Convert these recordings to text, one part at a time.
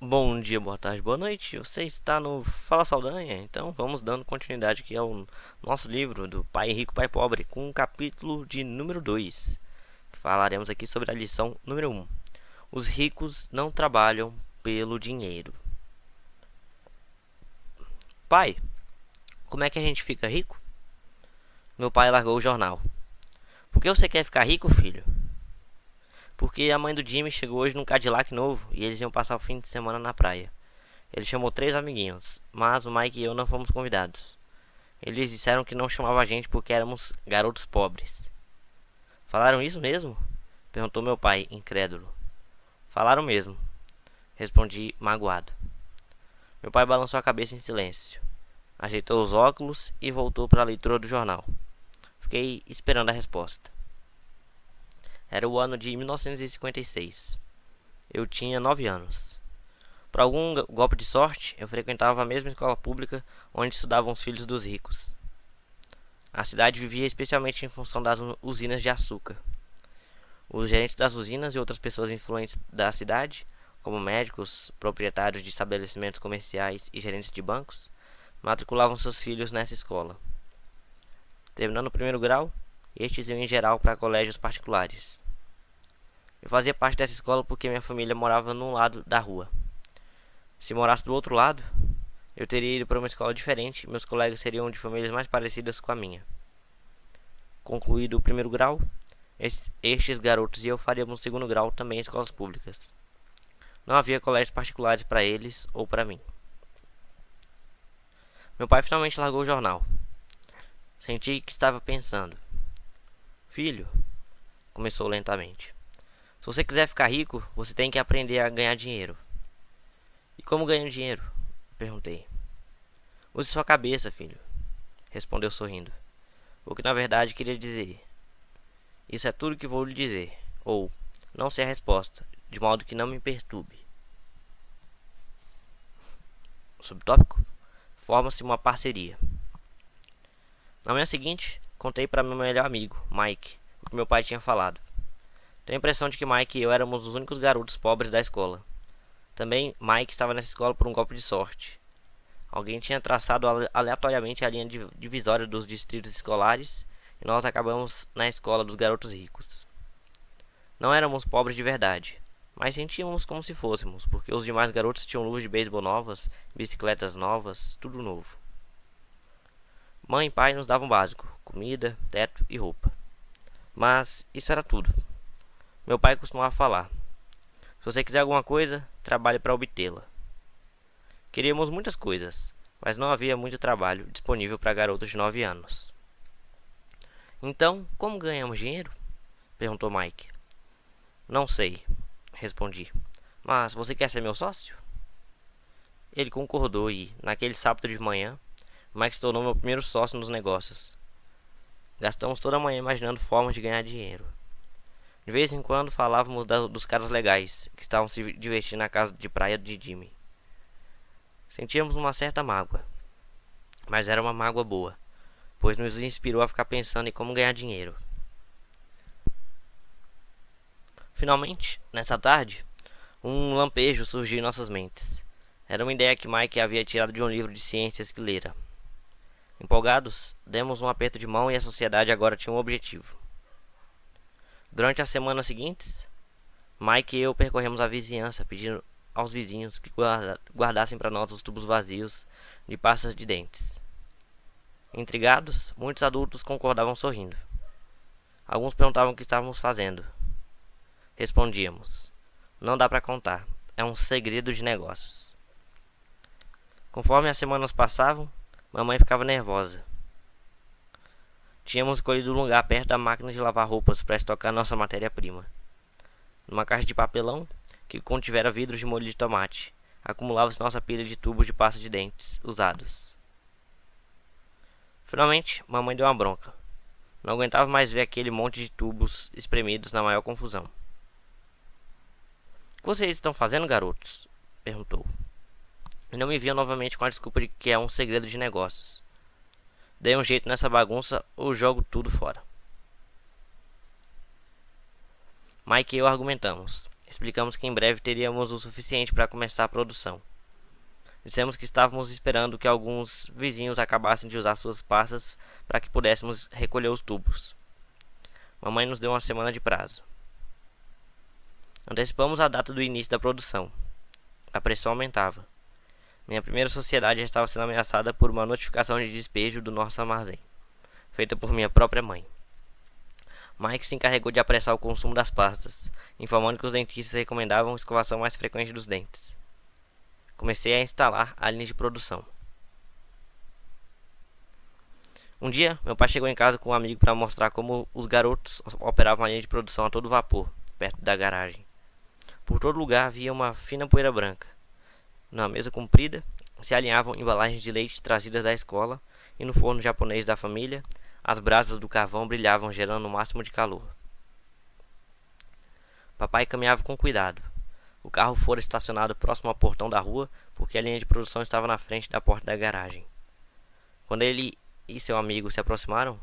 Bom dia, boa tarde, boa noite. Você está no Fala Saldanha, então vamos dando continuidade aqui ao nosso livro do Pai Rico, Pai Pobre, com o capítulo de número 2. Falaremos aqui sobre a lição número 1. Os ricos não trabalham pelo dinheiro. Pai, como é que a gente fica rico? Meu pai largou o jornal. Por que você quer ficar rico, filho? Porque a mãe do Jimmy chegou hoje num Cadillac novo e eles iam passar o fim de semana na praia. Ele chamou 3 amiguinhos, mas o Mike e eu não fomos convidados. Eles disseram que não chamavam a gente porque éramos garotos pobres. Falaram isso mesmo? Perguntou meu pai, incrédulo. Falaram mesmo, respondi magoado. Meu pai balançou a cabeça em silêncio, ajeitou os óculos e voltou para a leitura do jornal. Fiquei esperando a resposta. Era o ano de 1956. Eu tinha 9 anos. Por algum golpe de sorte, eu frequentava a mesma escola pública onde estudavam os filhos dos ricos. A cidade vivia especialmente em função das usinas de açúcar. Os gerentes das usinas e outras pessoas influentes da cidade, como médicos, proprietários de estabelecimentos comerciais e gerentes de bancos, matriculavam seus filhos nessa escola. Terminando o primeiro grau, estes iam em geral para colégios particulares. Eu fazia parte dessa escola porque minha família morava num lado da rua. Se morasse do outro lado, eu teria ido para uma escola diferente e meus colegas seriam de famílias mais parecidas com a minha. Concluído o primeiro grau, estes garotos e eu faríamos o segundo grau também em escolas públicas. Não havia colégios particulares para eles ou para mim. Meu pai finalmente largou o jornal. Senti que estava pensando. Filho, começou lentamente. Se você quiser ficar rico, você tem que aprender a ganhar dinheiro. E como ganho dinheiro? Perguntei. Use sua cabeça, filho, respondeu sorrindo. O que na verdade queria dizer. Isso é tudo que vou lhe dizer. Ou, não sei a resposta, de modo que não me perturbe. Subtópico: forma-se uma parceria. Na manhã seguinte, contei para meu melhor amigo, Mike, o que meu pai tinha falado. Tenho a impressão de que Mike e eu éramos os únicos garotos pobres da escola. Também Mike estava nessa escola por um golpe de sorte. Alguém tinha traçado aleatoriamente a linha divisória dos distritos escolares e nós acabamos na escola dos garotos ricos. Não éramos pobres de verdade, mas sentíamos como se fôssemos, porque os demais garotos tinham luvas de beisebol novas, bicicletas novas, tudo novo. Mãe e pai nos davam básico, comida, teto e roupa. Mas isso era tudo. Meu pai costumava falar: se você quiser alguma coisa, trabalhe para obtê-la. Queríamos muitas coisas, mas não havia muito trabalho disponível para garotos de 9 anos. Então, como ganhamos dinheiro? Perguntou Mike. Não sei, respondi. Mas você quer ser meu sócio? Ele concordou e, naquele sábado de manhã, Mike se tornou meu primeiro sócio nos negócios. Gastamos toda a manhã imaginando formas de ganhar dinheiro. De vez em quando falávamos dos caras legais que estavam se divertindo na casa de praia de Jimmy. Sentíamos uma certa mágoa, mas era uma mágoa boa, pois nos inspirou a ficar pensando em como ganhar dinheiro. Finalmente, nessa tarde, um lampejo surgiu em nossas mentes. Era uma ideia que Mike havia tirado de um livro de ciências que lera. Empolgados, demos um aperto de mão e a sociedade agora tinha um objetivo. Durante as semanas seguintes, Mike e eu percorremos a vizinhança pedindo aos vizinhos que guardassem para nós os tubos vazios de pastas de dentes. Intrigados, muitos adultos concordavam sorrindo. Alguns perguntavam o que estávamos fazendo. Respondíamos: não dá para contar, é um segredo de negócios. Conforme as semanas passavam, mamãe ficava nervosa. Tínhamos escolhido um lugar perto da máquina de lavar roupas para estocar nossa matéria-prima. Numa caixa de papelão que contivera vidros de molho de tomate, acumulava-se nossa pilha de tubos de pasta de dentes usados. Finalmente, mamãe deu uma bronca. Não aguentava mais ver aquele monte de tubos espremidos na maior confusão. O que vocês estão fazendo, garotos? Perguntou. E não me viam novamente com a desculpa de que é um segredo de negócios. Dei um jeito nessa bagunça ou jogo tudo fora. Mike e eu argumentamos. Explicamos que em breve teríamos o suficiente para começar a produção. Dissemos que estávamos esperando que alguns vizinhos acabassem de usar suas pastas para que pudéssemos recolher os tubos. Mamãe nos deu uma semana de prazo. Antecipamos a data do início da produção. A pressão aumentava. Minha primeira sociedade já estava sendo ameaçada por uma notificação de despejo do nosso armazém, feita por minha própria mãe. Mike se encarregou de apressar o consumo das pastas, informando que os dentistas recomendavam escovação mais frequente dos dentes. Comecei a instalar a linha de produção. Um dia, meu pai chegou em casa com um amigo para mostrar como os garotos operavam a linha de produção a todo vapor, perto da garagem. Por todo lugar havia uma fina poeira branca. Na mesa comprida, se alinhavam embalagens de leite trazidas da escola, e no forno japonês da família, as brasas do carvão brilhavam, gerando o máximo de calor. Papai caminhava com cuidado. O carro fora estacionado próximo ao portão da rua, porque a linha de produção estava na frente da porta da garagem. Quando ele e seu amigo se aproximaram,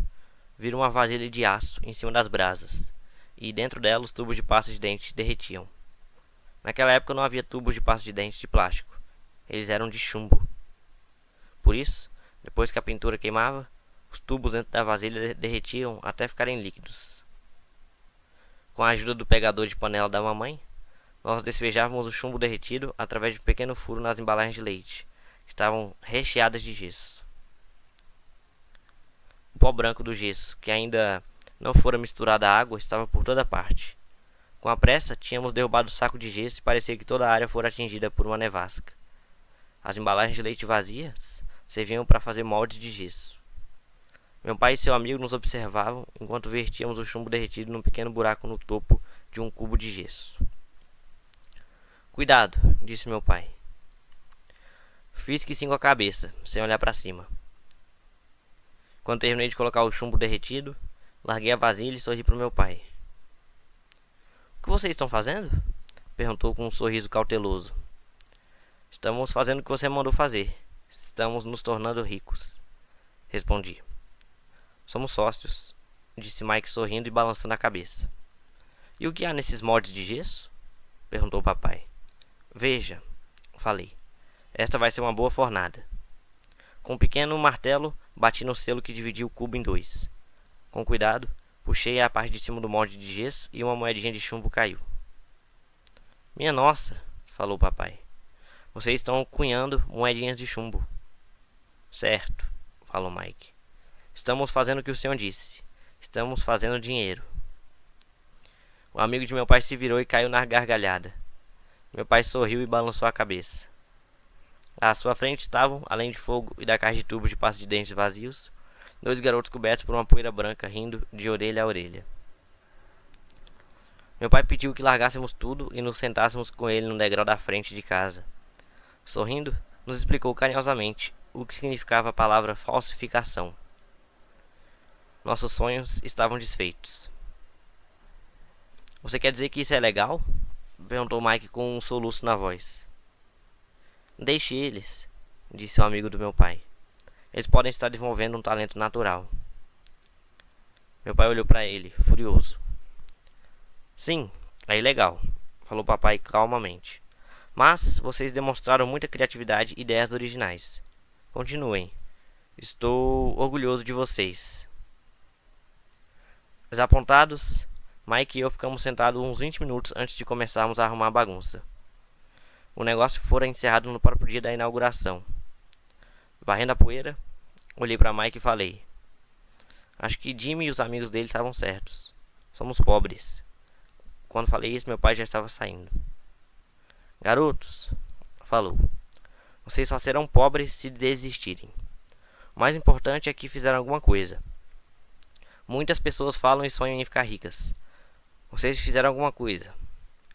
viram uma vasilha de aço em cima das brasas, e dentro dela os tubos de pasta de dente derretiam. Naquela época não havia tubos de pasta de dente de plástico. Eles eram de chumbo. Por isso, depois que a pintura queimava, os tubos dentro da vasilha derretiam até ficarem líquidos. Com a ajuda do pegador de panela da mamãe, nós despejávamos o chumbo derretido através de um pequeno furo nas embalagens de leite, que estavam recheadas de gesso. O pó branco do gesso, que ainda não fora misturado à água, estava por toda parte. Com a pressa, tínhamos derrubado o saco de gesso e parecia que toda a área fora atingida por uma nevasca. As embalagens de leite vazias serviam para fazer moldes de gesso. Meu pai e seu amigo nos observavam enquanto vertíamos o chumbo derretido num pequeno buraco no topo de um cubo de gesso. Cuidado, disse meu pai. Fiz que sim com a cabeça, sem olhar para cima. Quando terminei de colocar o chumbo derretido, larguei a vasilha e sorri para o meu pai. O que vocês estão fazendo? Perguntou com um sorriso cauteloso. Estamos fazendo o que você mandou fazer. Estamos nos tornando ricos. Respondi. Somos sócios, disse Mike sorrindo e balançando a cabeça. E o que há nesses moldes de gesso? Perguntou o papai. Veja, falei. Esta vai ser uma boa fornada. Com um pequeno martelo, bati no selo que dividia o cubo em dois. Com cuidado, puxei a parte de cima do molde de gesso e uma moedinha de chumbo caiu. Minha nossa, falou o papai. Vocês estão cunhando moedinhas de chumbo. Certo, falou Mike. Estamos fazendo o que o senhor disse. Estamos fazendo dinheiro. O amigo de meu pai se virou e caiu na gargalhada. Meu pai sorriu e balançou a cabeça. À sua frente estavam, além de fogo e da caixa de tubos de pasta de dentes vazios, dois garotos cobertos por uma poeira branca rindo de orelha a orelha. Meu pai pediu que largássemos tudo e nos sentássemos com ele no degrau da frente de casa. Sorrindo, nos explicou carinhosamente o que significava a palavra falsificação. Nossos sonhos estavam desfeitos. Você quer dizer que isso é legal? Perguntou Mike com um soluço na voz. Deixe eles, disse um amigo do meu pai. Eles podem estar desenvolvendo um talento natural. Meu pai olhou para ele, furioso. Sim, é ilegal, falou papai calmamente. Mas vocês demonstraram muita criatividade e ideias originais. Continuem. Estou orgulhoso de vocês. Desapontados, Mike e eu ficamos sentados uns 20 minutos antes de começarmos a arrumar a bagunça. O negócio fora encerrado no próprio dia da inauguração. Varrendo a poeira, olhei para Mike e falei. Acho que Jimmy e os amigos dele estavam certos. Somos pobres. Quando falei isso, meu pai já estava saindo. Garotos, falou. Vocês só serão pobres se desistirem. O mais importante é que fizeram alguma coisa. Muitas pessoas falam e sonham em ficar ricas. Vocês fizeram alguma coisa.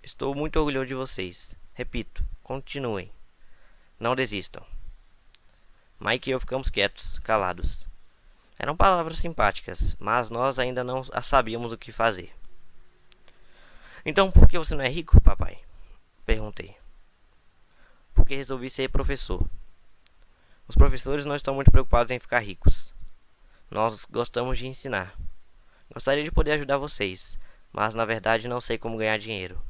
Estou muito orgulhoso de vocês. Repito, continuem. Não desistam. Mike e eu ficamos quietos, calados. Eram palavras simpáticas, mas nós ainda não sabíamos o que fazer. Então por que você não é rico, papai? Perguntei. Porque resolvi ser professor. Os professores não estão muito preocupados em ficar ricos. Nós gostamos de ensinar. Gostaria de poder ajudar vocês, mas na verdade não sei como ganhar dinheiro.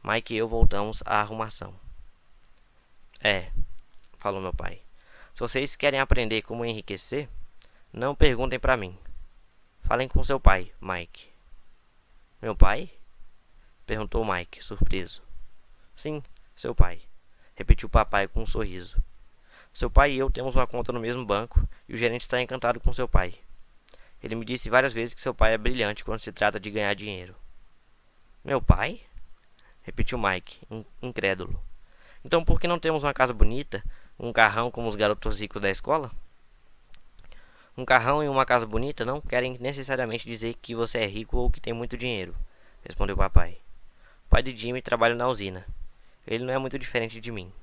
Mike e eu voltamos à arrumação. É, falou meu pai. Se vocês querem aprender como enriquecer, não perguntem para mim. Falem com seu pai, Mike. Meu pai? Perguntou Mike, surpreso. Sim, seu pai, repetiu o papai com um sorriso. Seu pai e eu temos uma conta no mesmo banco e o gerente está encantado com seu pai. Ele me disse várias vezes que seu pai é brilhante quando se trata de ganhar dinheiro. Meu pai? Repetiu Mike, incrédulo. Então por que não temos uma casa bonita, um carrão como os garotos ricos da escola? Um carrão e uma casa bonita não querem necessariamente dizer que você é rico ou que tem muito dinheiro, respondeu o papai. O pai de Jimmy trabalha na usina. Ele não é muito diferente de mim.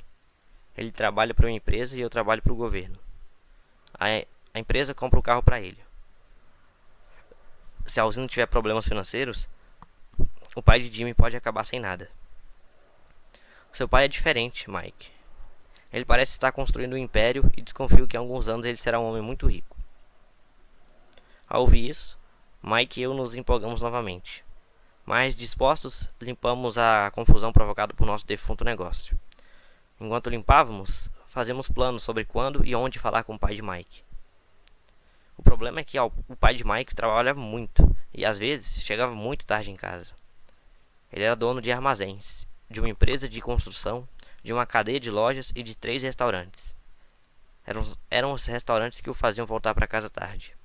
Ele trabalha para uma empresa e eu trabalho para o governo. A empresa compra o carro para ele. Se a usina tiver problemas financeiros, o pai de Jimmy pode acabar sem nada. Seu pai é diferente, Mike. Ele parece estar construindo um império e desconfio que em alguns anos ele será um homem muito rico. Ao ouvir isso, Mike e eu nos empolgamos novamente. Mais dispostos, limpamos a confusão provocada por nosso defunto negócio. Enquanto limpávamos, fazíamos planos sobre quando e onde falar com o pai de Mike. O problema é que o pai de Mike trabalhava muito e às vezes chegava muito tarde em casa. Ele era dono de armazéns, de uma empresa de construção, de uma cadeia de lojas e de 3 restaurantes. Eram os restaurantes que o faziam voltar para casa tarde.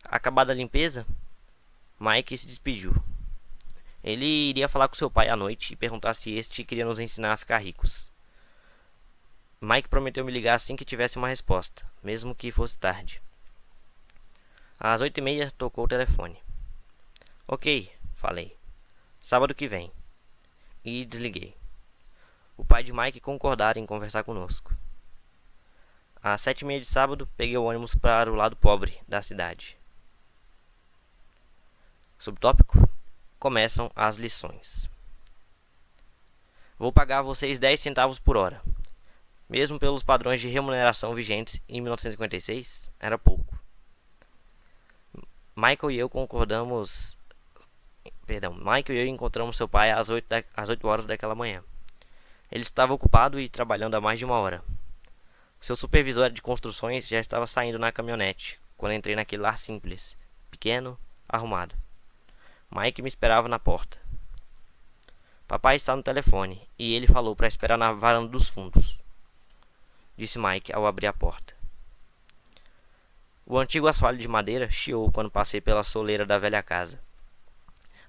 Acabada a limpeza, Mike se despediu. Ele iria falar com seu pai à noite e perguntar se este queria nos ensinar a ficar ricos. Mike prometeu me ligar assim que tivesse uma resposta, mesmo que fosse tarde. Às 8h30 tocou o telefone. Ok, falei. Sábado que vem. E desliguei. O pai de Mike concordara em conversar conosco. Às 7h30 de sábado, peguei o ônibus para o lado pobre da cidade. Subtópico: começam as lições. Vou pagar a vocês 10 centavos por hora. Mesmo pelos padrões de remuneração vigentes em 1956, era pouco. Michael e eu encontramos seu pai às 8 horas daquela manhã. Ele estava ocupado e trabalhando há mais de 1 hora. Seu supervisor de construções já estava saindo na caminhonete quando entrei naquele lar simples, pequeno, arrumado. Mike me esperava na porta. Papai está no telefone e ele falou para esperar na varanda dos fundos, disse Mike ao abrir a porta. O antigo assoalho de madeira chiou quando passei pela soleira da velha casa.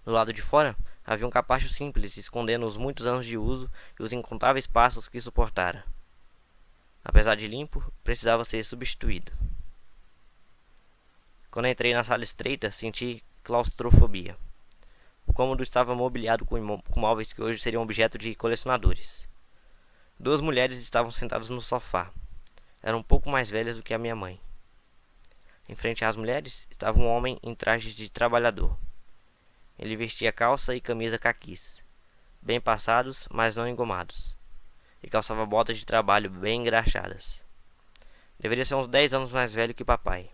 Do lado de fora havia um capacho simples escondendo os muitos anos de uso e os incontáveis passos que suportara. Apesar de limpo, precisava ser substituído. Quando entrei na sala estreita, senti claustrofobia. O cômodo estava mobiliado com móveis que hoje seriam objeto de colecionadores. 2 mulheres estavam sentadas no sofá. Eram um pouco mais velhas do que a minha mãe. Em frente às mulheres estava um homem em trajes de trabalhador. Ele vestia calça e camisa caquis, bem passados, mas não engomados, e calçava botas de trabalho bem engraxadas. Deveria ser uns 10 anos mais velho que papai.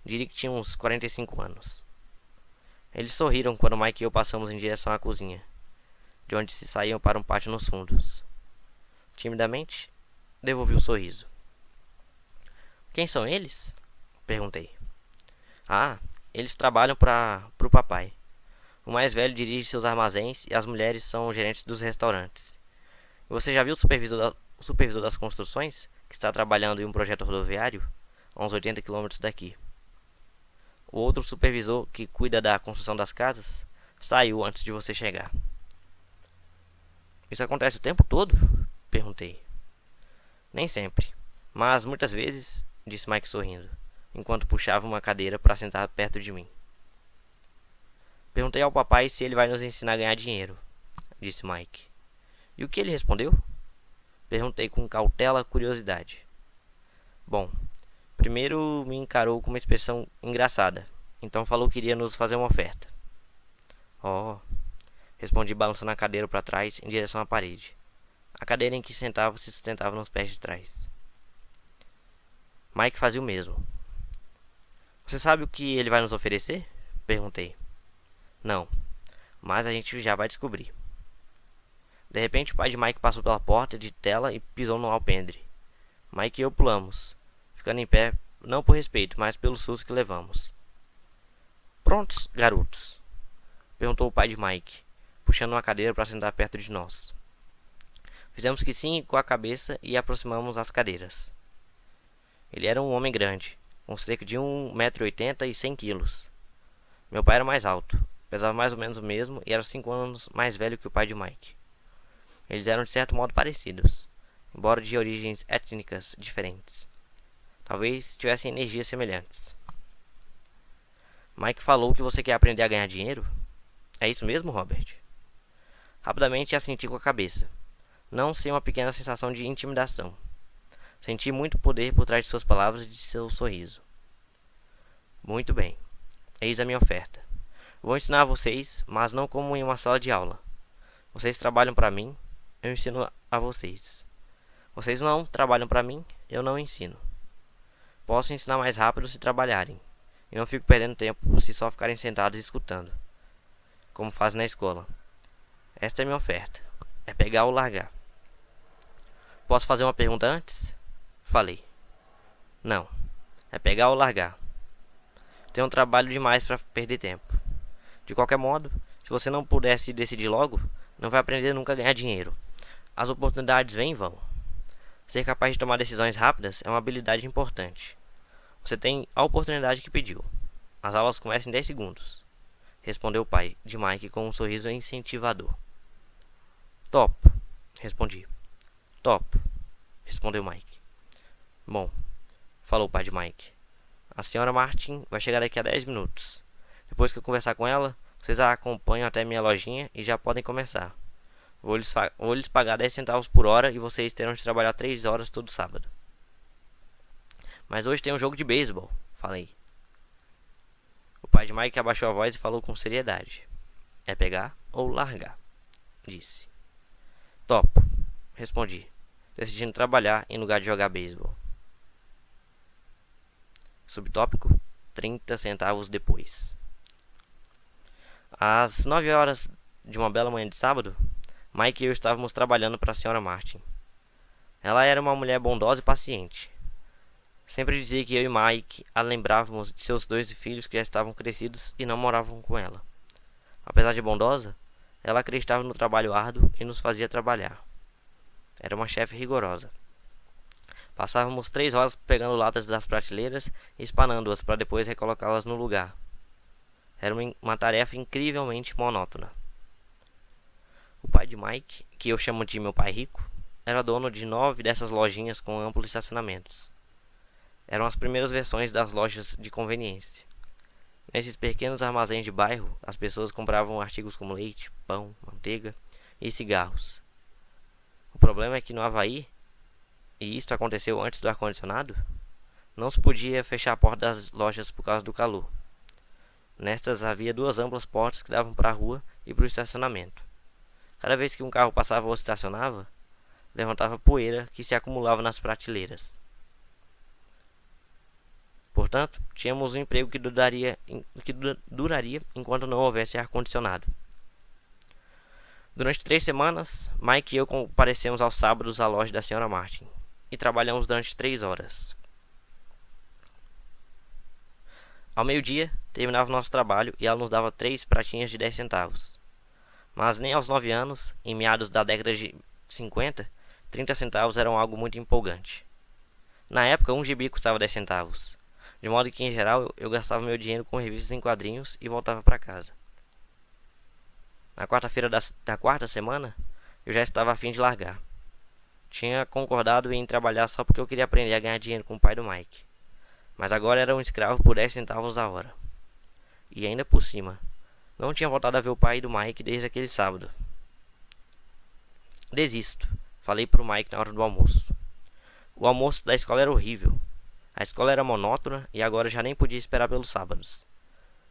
Diria que tinha uns 45 anos. Eles sorriram quando Mike e eu passamos em direção à cozinha, de onde se saíam para um pátio nos fundos. Timidamente, devolvi o sorriso. Quem são eles? Perguntei. Ah, eles trabalham para o papai. O mais velho dirige seus armazéns e as mulheres são gerentes dos restaurantes. Você já viu o supervisor das construções, que está trabalhando em um projeto rodoviário, a uns 80 quilômetros daqui? O outro supervisor, que cuida da construção das casas, saiu antes de você chegar. Isso acontece o tempo todo? Perguntei. Nem sempre, mas muitas vezes, disse Mike sorrindo, enquanto puxava uma cadeira para sentar perto de mim. Perguntei ao papai se ele vai nos ensinar a ganhar dinheiro, disse Mike. E o que ele respondeu? Perguntei com cautela e curiosidade. Bom, primeiro me encarou com uma expressão engraçada, então falou que iria nos fazer uma oferta. Oh, respondi balançando a cadeira para trás em direção à parede. A cadeira em que sentava se sustentava nos pés de trás. Mike fazia o mesmo. Você sabe o que ele vai nos oferecer? Perguntei. Não. mas a gente já vai descobrir. De repente, o pai de Mike passou pela porta de tela e pisou no alpendre. Mike e eu pulamos, ficando em pé, não por respeito, mas pelo susto que levamos. Prontos, garotos? Perguntou o pai de Mike, puxando uma cadeira para sentar perto de nós. Fizemos que sim com a cabeça e aproximamos as cadeiras. Ele era um homem grande, com cerca de 1,80 m e 100 quilos. Meu pai era mais alto, pesava mais ou menos o mesmo e era 5 anos mais velho que o pai de Mike. Eles eram de certo modo parecidos, embora de origens étnicas diferentes. Talvez tivessem energias semelhantes. Mike falou que você quer aprender a ganhar dinheiro? É isso mesmo, Robert? Rapidamente assenti com a cabeça. Não sem uma pequena sensação de intimidação. Senti muito poder por trás de suas palavras e de seu sorriso. Muito bem. Eis a minha oferta. Vou ensinar a vocês, mas não como em uma sala de aula. Vocês trabalham para mim, eu ensino a vocês. Vocês não trabalham para mim, eu não ensino. Posso ensinar mais rápido se trabalharem, e não fico perdendo tempo se só ficarem sentados escutando, como fazem na escola. Esta é minha oferta. É pegar ou largar. Posso fazer uma pergunta antes? Falei. Não. É pegar ou largar. Tenho um trabalho demais para perder tempo. De qualquer modo, se você não pudesse decidir logo, não vai aprender nunca a ganhar dinheiro. As oportunidades vêm e vão. Ser capaz de tomar decisões rápidas é uma habilidade importante. Você tem a oportunidade que pediu. As aulas começam em 10 segundos. Respondeu o pai de Mike com um sorriso incentivador. Topo, respondi. Topo, respondeu Mike. Bom, falou o pai de Mike. A senhora Martin vai chegar daqui a 10 minutos. Depois que eu conversar com ela, vocês a acompanham até minha lojinha e já podem começar. Vou lhes pagar 10 centavos por hora e vocês terão de trabalhar 3 horas todo sábado. Mas hoje tem um jogo de beisebol, falei. O pai de Mike abaixou a voz e falou com seriedade. É pegar ou largar, disse. Topo, respondi, decidindo trabalhar em lugar de jogar beisebol. Subtópico, 30 centavos depois. Às 9 horas de uma bela manhã de sábado, Mike e eu estávamos trabalhando para a senhora Martin. Ela era uma mulher bondosa e paciente. Sempre dizia que eu e Mike a lembrávamos de seus 2 filhos que já estavam crescidos e não moravam com ela. Apesar de bondosa, ela acreditava no trabalho árduo e nos fazia trabalhar. Era uma chefe rigorosa. Passávamos 3 horas pegando latas das prateleiras e espanando-as para depois recolocá-las no lugar. Era uma tarefa incrivelmente monótona. O pai de Mike, que eu chamo de meu pai rico, era dono de 9 dessas lojinhas com amplos estacionamentos. Eram as primeiras versões das lojas de conveniência. Nesses pequenos armazéns de bairro, as pessoas compravam artigos como leite, pão, manteiga e cigarros. O problema é que no Havaí, e isto aconteceu antes do ar-condicionado, não se podia fechar a porta das lojas por causa do calor. Nestas havia 2 amplas portas que davam para a rua e para o estacionamento. Cada vez que um carro passava ou estacionava, levantava poeira que se acumulava nas prateleiras. Portanto, tínhamos um emprego que duraria enquanto não houvesse ar-condicionado. Durante 3 semanas, Mike e eu comparecemos aos sábados à loja da senhora Martin e trabalhamos durante 3 horas. Ao meio-dia, terminava o nosso trabalho e ela nos dava 3 pratinhas de 10 centavos. Mas nem aos 9 anos, em meados da década de 50, 30 centavos eram algo muito empolgante. Na época, um gibi custava 10 centavos. De modo que, em geral, eu gastava meu dinheiro com revistas em quadrinhos e voltava para casa. Na quarta-feira da quarta semana, eu já estava a fim de largar. Tinha concordado em trabalhar só porque eu queria aprender a ganhar dinheiro com o pai do Mike. Mas agora era um escravo por 10 centavos a hora. E ainda por cima, não tinha voltado a ver o pai do Mike desde aquele sábado. Desisto, falei pro Mike na hora do almoço. O almoço da escola era horrível. A escola era monótona e agora já nem podia esperar pelos sábados.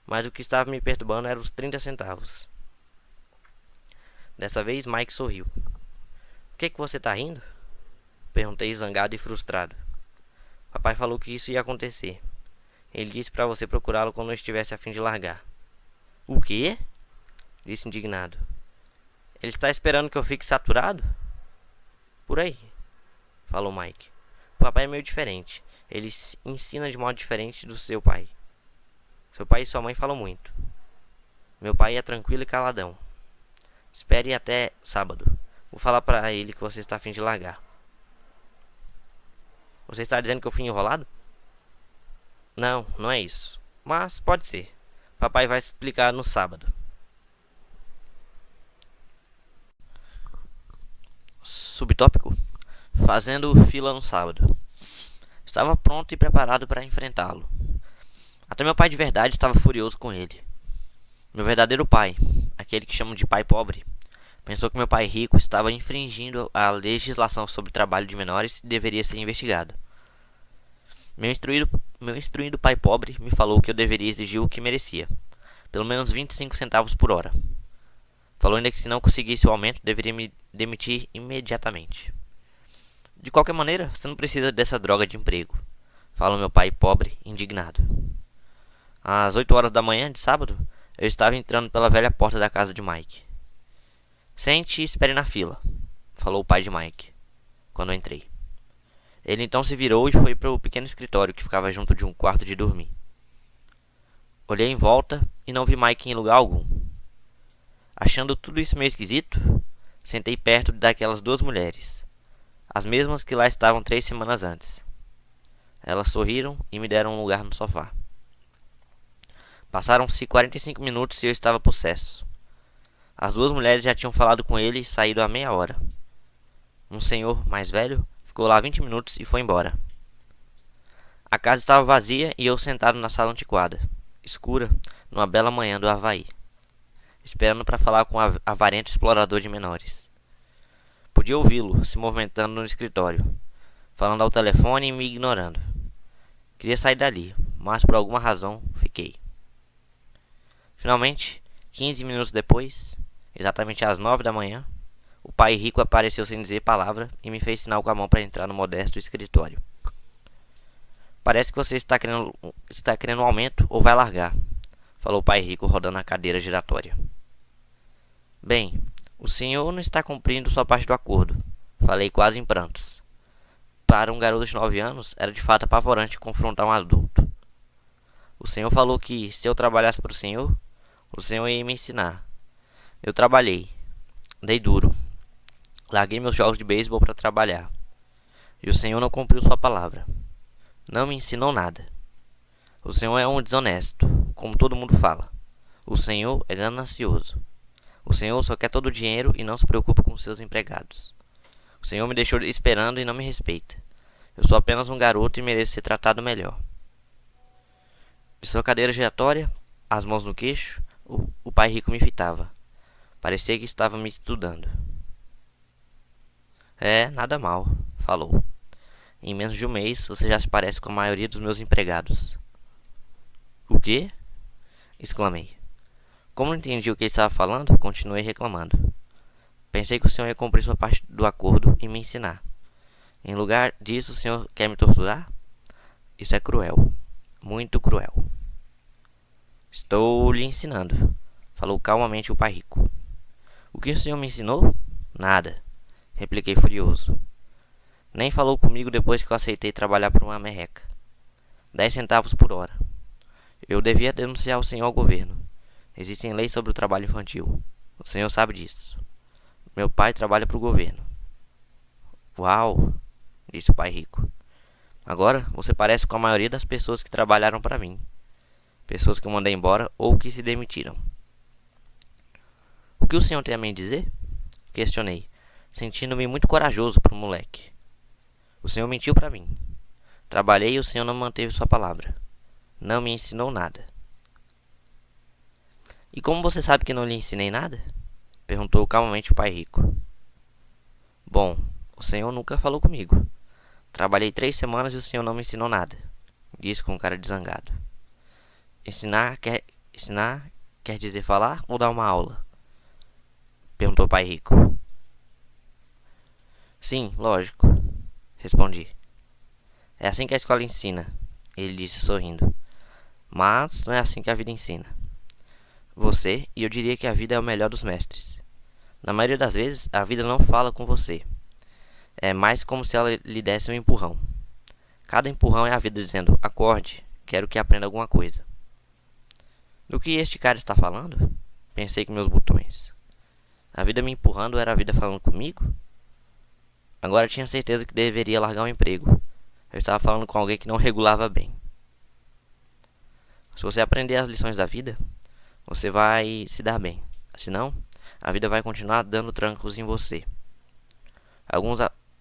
Mas o que estava me perturbando eram os 30 centavos. Dessa vez Mike sorriu. O que você tá rindo? Perguntei zangado e frustrado. Papai falou que isso ia acontecer. Ele disse para você procurá-lo quando eu estivesse a fim de largar. O quê? disse indignado. Ele está esperando que eu fique saturado? Por aí, falou Mike. O papai é meio diferente. Ele ensina de modo diferente do seu pai. Seu pai e sua mãe falam muito. Meu pai é tranquilo e caladão. Espere até sábado. Vou falar pra ele que você está a fim de largar. Você está dizendo que eu fui enrolado? Não, não é isso. Mas pode ser. Papai vai explicar no sábado. Subtópico: fazendo fila no sábado. Estava pronto e preparado para enfrentá-lo. Até meu pai de verdade estava furioso com ele. Meu verdadeiro pai, aquele que chamam de pai pobre, pensou que meu pai rico estava infringindo a legislação sobre trabalho de menores e deveria ser investigado. Meu instruído pai pobre me falou que eu deveria exigir o que merecia, pelo menos 25 centavos por hora. Falou ainda que se não conseguisse o aumento, deveria me demitir imediatamente. De qualquer maneira, você não precisa dessa droga de emprego, falou meu pai pobre, indignado. Às 8 horas da manhã de sábado, eu estava entrando pela velha porta da casa de Mike. Sente e espere na fila, falou o pai de Mike, quando eu entrei. Ele então se virou e foi para o pequeno escritório que ficava junto de um quarto de dormir. Olhei em volta e não vi Mike em lugar algum. Achando tudo isso meio esquisito, sentei perto daquelas duas mulheres, as mesmas que lá estavam 3 semanas antes. Elas sorriram e me deram um lugar no sofá. Passaram-se 45 minutos e eu estava possesso. As duas mulheres já tinham falado com ele e saíram há meia hora. Um senhor mais velho ficou lá 20 minutos e foi embora. A casa estava vazia e eu sentado na sala antiquada, escura, numa bela manhã do Havaí, esperando para falar com o avarento explorador de menores. Podia ouvi-lo se movimentando no escritório, falando ao telefone e me ignorando. Queria sair dali, mas por alguma razão fiquei. Finalmente, 15 minutos depois, exatamente às 9 da manhã, o pai rico apareceu sem dizer palavra e me fez sinal com a mão para entrar no modesto escritório. Parece que você está querendo um aumento ou vai largar, falou o pai rico rodando a cadeira giratória. Bem, o senhor não está cumprindo sua parte do acordo, falei quase em prantos. Para um garoto de 9 anos, era de fato apavorante confrontar um adulto. O senhor falou que se eu trabalhasse para o senhor ia me ensinar. Eu trabalhei, dei duro. Larguei meus jogos de beisebol para trabalhar. E o senhor não cumpriu sua palavra. Não me ensinou nada. O senhor é um desonesto, como todo mundo fala. O senhor é ganancioso. O senhor só quer todo o dinheiro e não se preocupa com seus empregados. O senhor me deixou esperando e não me respeita. Eu sou apenas um garoto e mereço ser tratado melhor. De sua cadeira giratória, as mãos no queixo, o pai rico me fitava. Parecia que estava me estudando. É, nada mal, falou. Em menos de um mês, você já se parece com a maioria dos meus empregados. O quê? Exclamei. Como não entendi o que ele estava falando, continuei reclamando. Pensei que o senhor ia cumprir sua parte do acordo e me ensinar. Em lugar disso, o senhor quer me torturar? Isso é cruel. Muito cruel. Estou lhe ensinando, falou calmamente o pai rico. O que o senhor me ensinou? Nada, repliquei furioso. Nem falou comigo depois que eu aceitei trabalhar por uma merreca. 10 centavos por hora. Eu devia denunciar o senhor ao governo. Existem leis sobre o trabalho infantil. O senhor sabe disso. Meu pai trabalha para o governo. Uau, disse o pai rico. Agora você parece com a maioria das pessoas que trabalharam para mim. Pessoas que eu mandei embora ou que se demitiram. O que o senhor tem a me dizer? Questionei, sentindo-me muito corajoso para o moleque. O senhor mentiu para mim. Trabalhei e o senhor não manteve sua palavra. Não me ensinou nada. E como você sabe que não lhe ensinei nada? Perguntou calmamente o pai rico. Bom, o senhor nunca falou comigo. Trabalhei 3 semanas e o senhor não me ensinou nada, disse com cara de zangado. Ensinar quer dizer falar ou dar uma aula? Perguntou o pai rico. Sim, lógico, respondi. É assim que a escola ensina, ele disse sorrindo. Mas não é assim que a vida ensina. você e eu diria que a vida é o melhor dos mestres. Na maioria das vezes, a vida não fala com você. É mais como se ela lhe desse um empurrão. Cada empurrão é a vida dizendo: acorde, quero que aprenda alguma coisa. Do que este cara está falando? Pensei com meus botões. A vida me empurrando era a vida falando comigo? Agora tinha certeza que deveria largar o emprego. Eu estava falando com alguém que não regulava bem. Se você aprender as lições da vida, você vai se dar bem. Senão, a vida vai continuar dando trancos em você.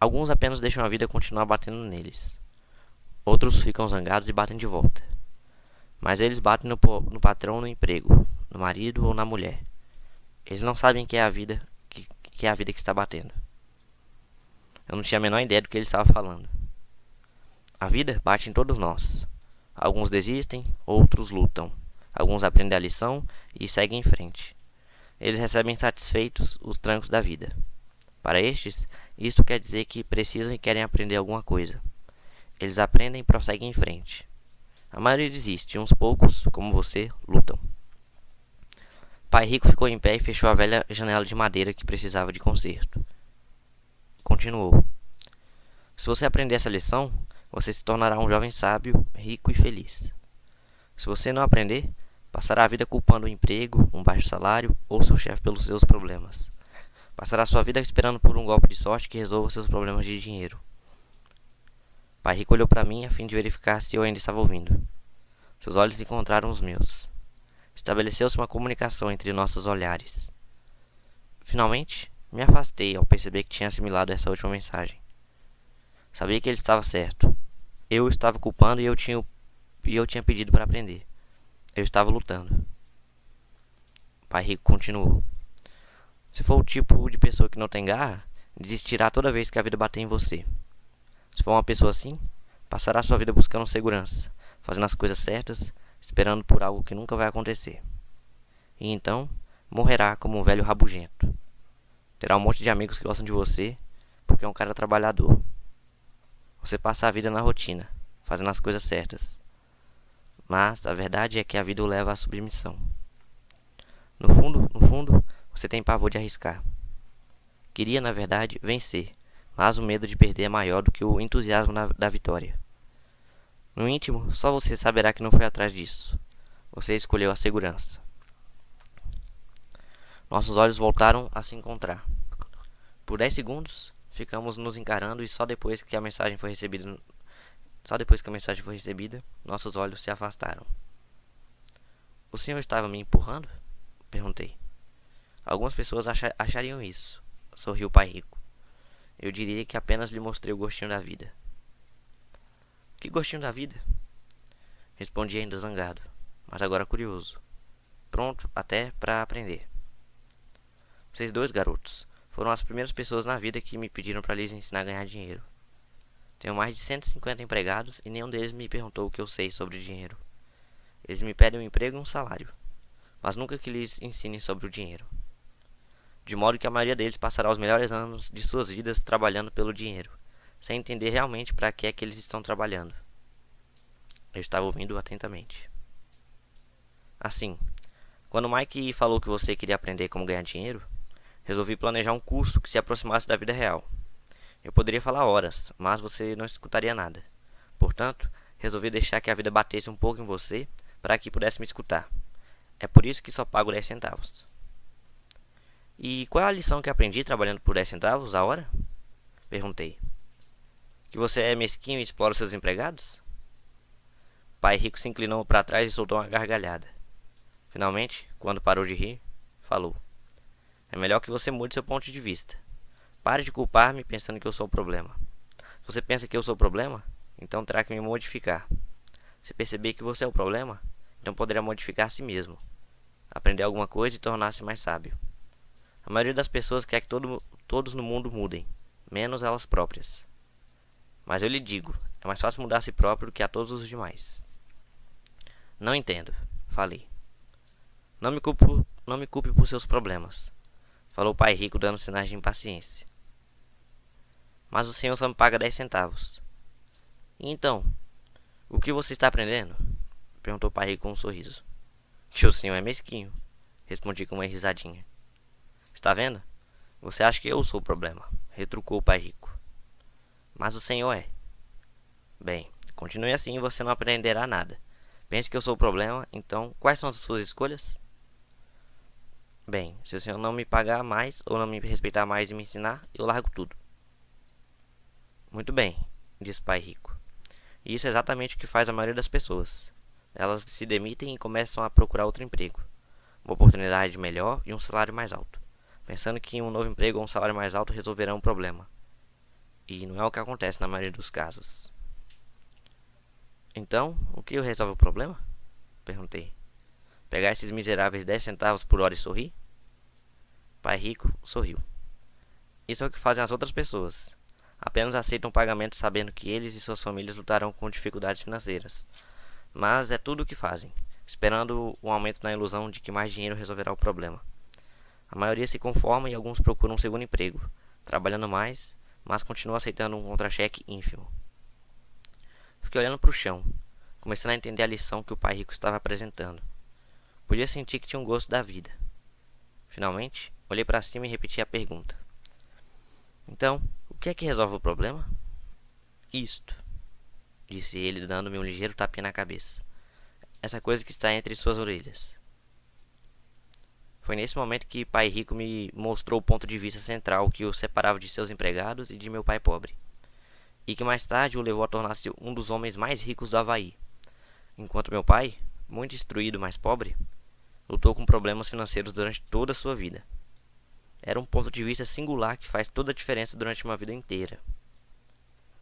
Alguns apenas deixam a vida continuar batendo neles. Outros ficam zangados e batem de volta. Mas eles batem no patrão, no emprego, no marido ou na mulher. Eles não sabem que é a vida que é a vida que está batendo. Eu não tinha a menor ideia do que ele estava falando. A vida bate em todos nós. Alguns desistem, outros lutam. Alguns aprendem a lição e seguem em frente. Eles recebem satisfeitos os trancos da vida. Para estes, isto quer dizer que precisam e querem aprender alguma coisa. Eles aprendem e prosseguem em frente. A maioria desiste, uns poucos, como você, lutam. Pai Rico ficou em pé e fechou a velha janela de madeira que precisava de conserto. Continuou: se você aprender essa lição, você se tornará um jovem sábio, rico e feliz. Se você não aprender, passará a vida culpando o emprego, um baixo salário ou seu chefe pelos seus problemas. Passará sua vida esperando por um golpe de sorte que resolva seus problemas de dinheiro. Pai Rico olhou para mim a fim de verificar se eu ainda estava ouvindo. Seus olhos encontraram os meus. Estabeleceu-se uma comunicação entre nossos olhares. Finalmente, me afastei ao perceber que tinha assimilado essa última mensagem. Sabia que ele estava certo. Eu estava culpando e eu tinha pedido para aprender. Eu estava lutando. Pai Rico continuou: se for o tipo de pessoa que não tem garra, desistirá toda vez que a vida bater em você. Se for uma pessoa assim, passará sua vida buscando segurança, fazendo as coisas certas, esperando por algo que nunca vai acontecer. E então, morrerá como um velho rabugento. Terá um monte de amigos que gostam de você, porque é um cara trabalhador. Você passa a vida na rotina, fazendo as coisas certas. Mas a verdade é que a vida o leva à submissão. No fundo, você tem pavor de arriscar. Queria, na verdade, vencer, mas o medo de perder é maior do que o entusiasmo da vitória. No íntimo, só você saberá que não foi atrás disso. Você escolheu a segurança. Nossos olhos voltaram a se encontrar. Por 10 segundos, ficamos nos encarando e só depois que a mensagem foi recebida, nossos olhos se afastaram. O senhor estava me empurrando? Perguntei. Algumas pessoas achariam isso, sorriu o Pai Rico. Eu diria que apenas lhe mostrei o gostinho da vida. Que gostinho da vida? Respondi ainda zangado, mas agora curioso. Pronto até para aprender. Vocês dois garotos foram as primeiras pessoas na vida que me pediram para lhes ensinar a ganhar dinheiro. Tenho mais de 150 empregados e nenhum deles me perguntou o que eu sei sobre dinheiro. Eles me pedem um emprego e um salário, mas nunca que lhes ensinem sobre o dinheiro. De modo que a maioria deles passará os melhores anos de suas vidas trabalhando pelo dinheiro, sem entender realmente para que é que eles estão trabalhando. Eu estava ouvindo atentamente. Assim, quando Mike falou que você queria aprender como ganhar dinheiro, resolvi planejar um curso que se aproximasse da vida real. Eu poderia falar horas, mas você não escutaria nada. Portanto, resolvi deixar que a vida batesse um pouco em você para que pudesse me escutar. É por isso que só pago 10 centavos. E qual é a lição que aprendi trabalhando por 10 centavos a hora? Perguntei. Que você é mesquinho e explora seus empregados? Pai Rico se inclinou para trás e soltou uma gargalhada. Finalmente, quando parou de rir, falou: é melhor que você mude seu ponto de vista. Pare de culpar-me pensando que eu sou o problema. Se você pensa que eu sou o problema, então terá que me modificar. Se perceber que você é o problema, então poderá modificar a si mesmo, aprender alguma coisa e tornar-se mais sábio. A maioria das pessoas quer que todos no mundo mudem, menos elas próprias. Mas eu lhe digo, é mais fácil mudar a si próprio do que a todos os demais. Não entendo, falei. Não me culpe por seus problemas, falou o Pai Rico dando sinais de impaciência. Mas o senhor só me paga 10 centavos. E então, o que você está aprendendo? Perguntou o Pai Rico com um sorriso. Que o senhor é mesquinho, respondi com uma risadinha. Está vendo? Você acha que eu sou o problema, retrucou o pai rico. Mas o senhor é. Bem, continue assim e você não aprenderá nada. Pense que eu sou o problema, então quais são as suas escolhas? Bem, se o senhor não me pagar mais ou não me respeitar mais e me ensinar, eu largo tudo. Muito bem, disse o pai rico. E isso é exatamente o que faz a maioria das pessoas. Elas se demitem e começam a procurar outro emprego, uma oportunidade melhor e um salário mais alto, pensando que um novo emprego ou um salário mais alto resolverão o problema. E não é o que acontece na maioria dos casos. Então, o que resolve o problema? Perguntei. Pegar esses miseráveis 10 centavos por hora e sorrir? Pai rico sorriu. Isso é o que fazem as outras pessoas. Apenas aceitam pagamentos sabendo que eles e suas famílias lutarão com dificuldades financeiras. Mas é tudo o que fazem, esperando um aumento na ilusão de que mais dinheiro resolverá o problema. A maioria se conforma e alguns procuram um segundo emprego, trabalhando mais, mas continuam aceitando um contra-cheque ínfimo. Fiquei olhando para o chão, começando a entender a lição que o pai rico estava apresentando. Podia sentir que tinha um gosto da vida. Finalmente, olhei para cima e repeti a pergunta. Então, o que é que resolve o problema? Isto, disse ele, dando-me um ligeiro tapinha na cabeça. Essa coisa que está entre suas orelhas. Foi nesse momento que pai rico me mostrou o ponto de vista central que o separava de seus empregados e de meu pai pobre, e que mais tarde o levou a tornar-se um dos homens mais ricos do Havaí, enquanto meu pai, muito instruído, mas pobre, lutou com problemas financeiros durante toda a sua vida. Era um ponto de vista singular que faz toda a diferença durante uma vida inteira.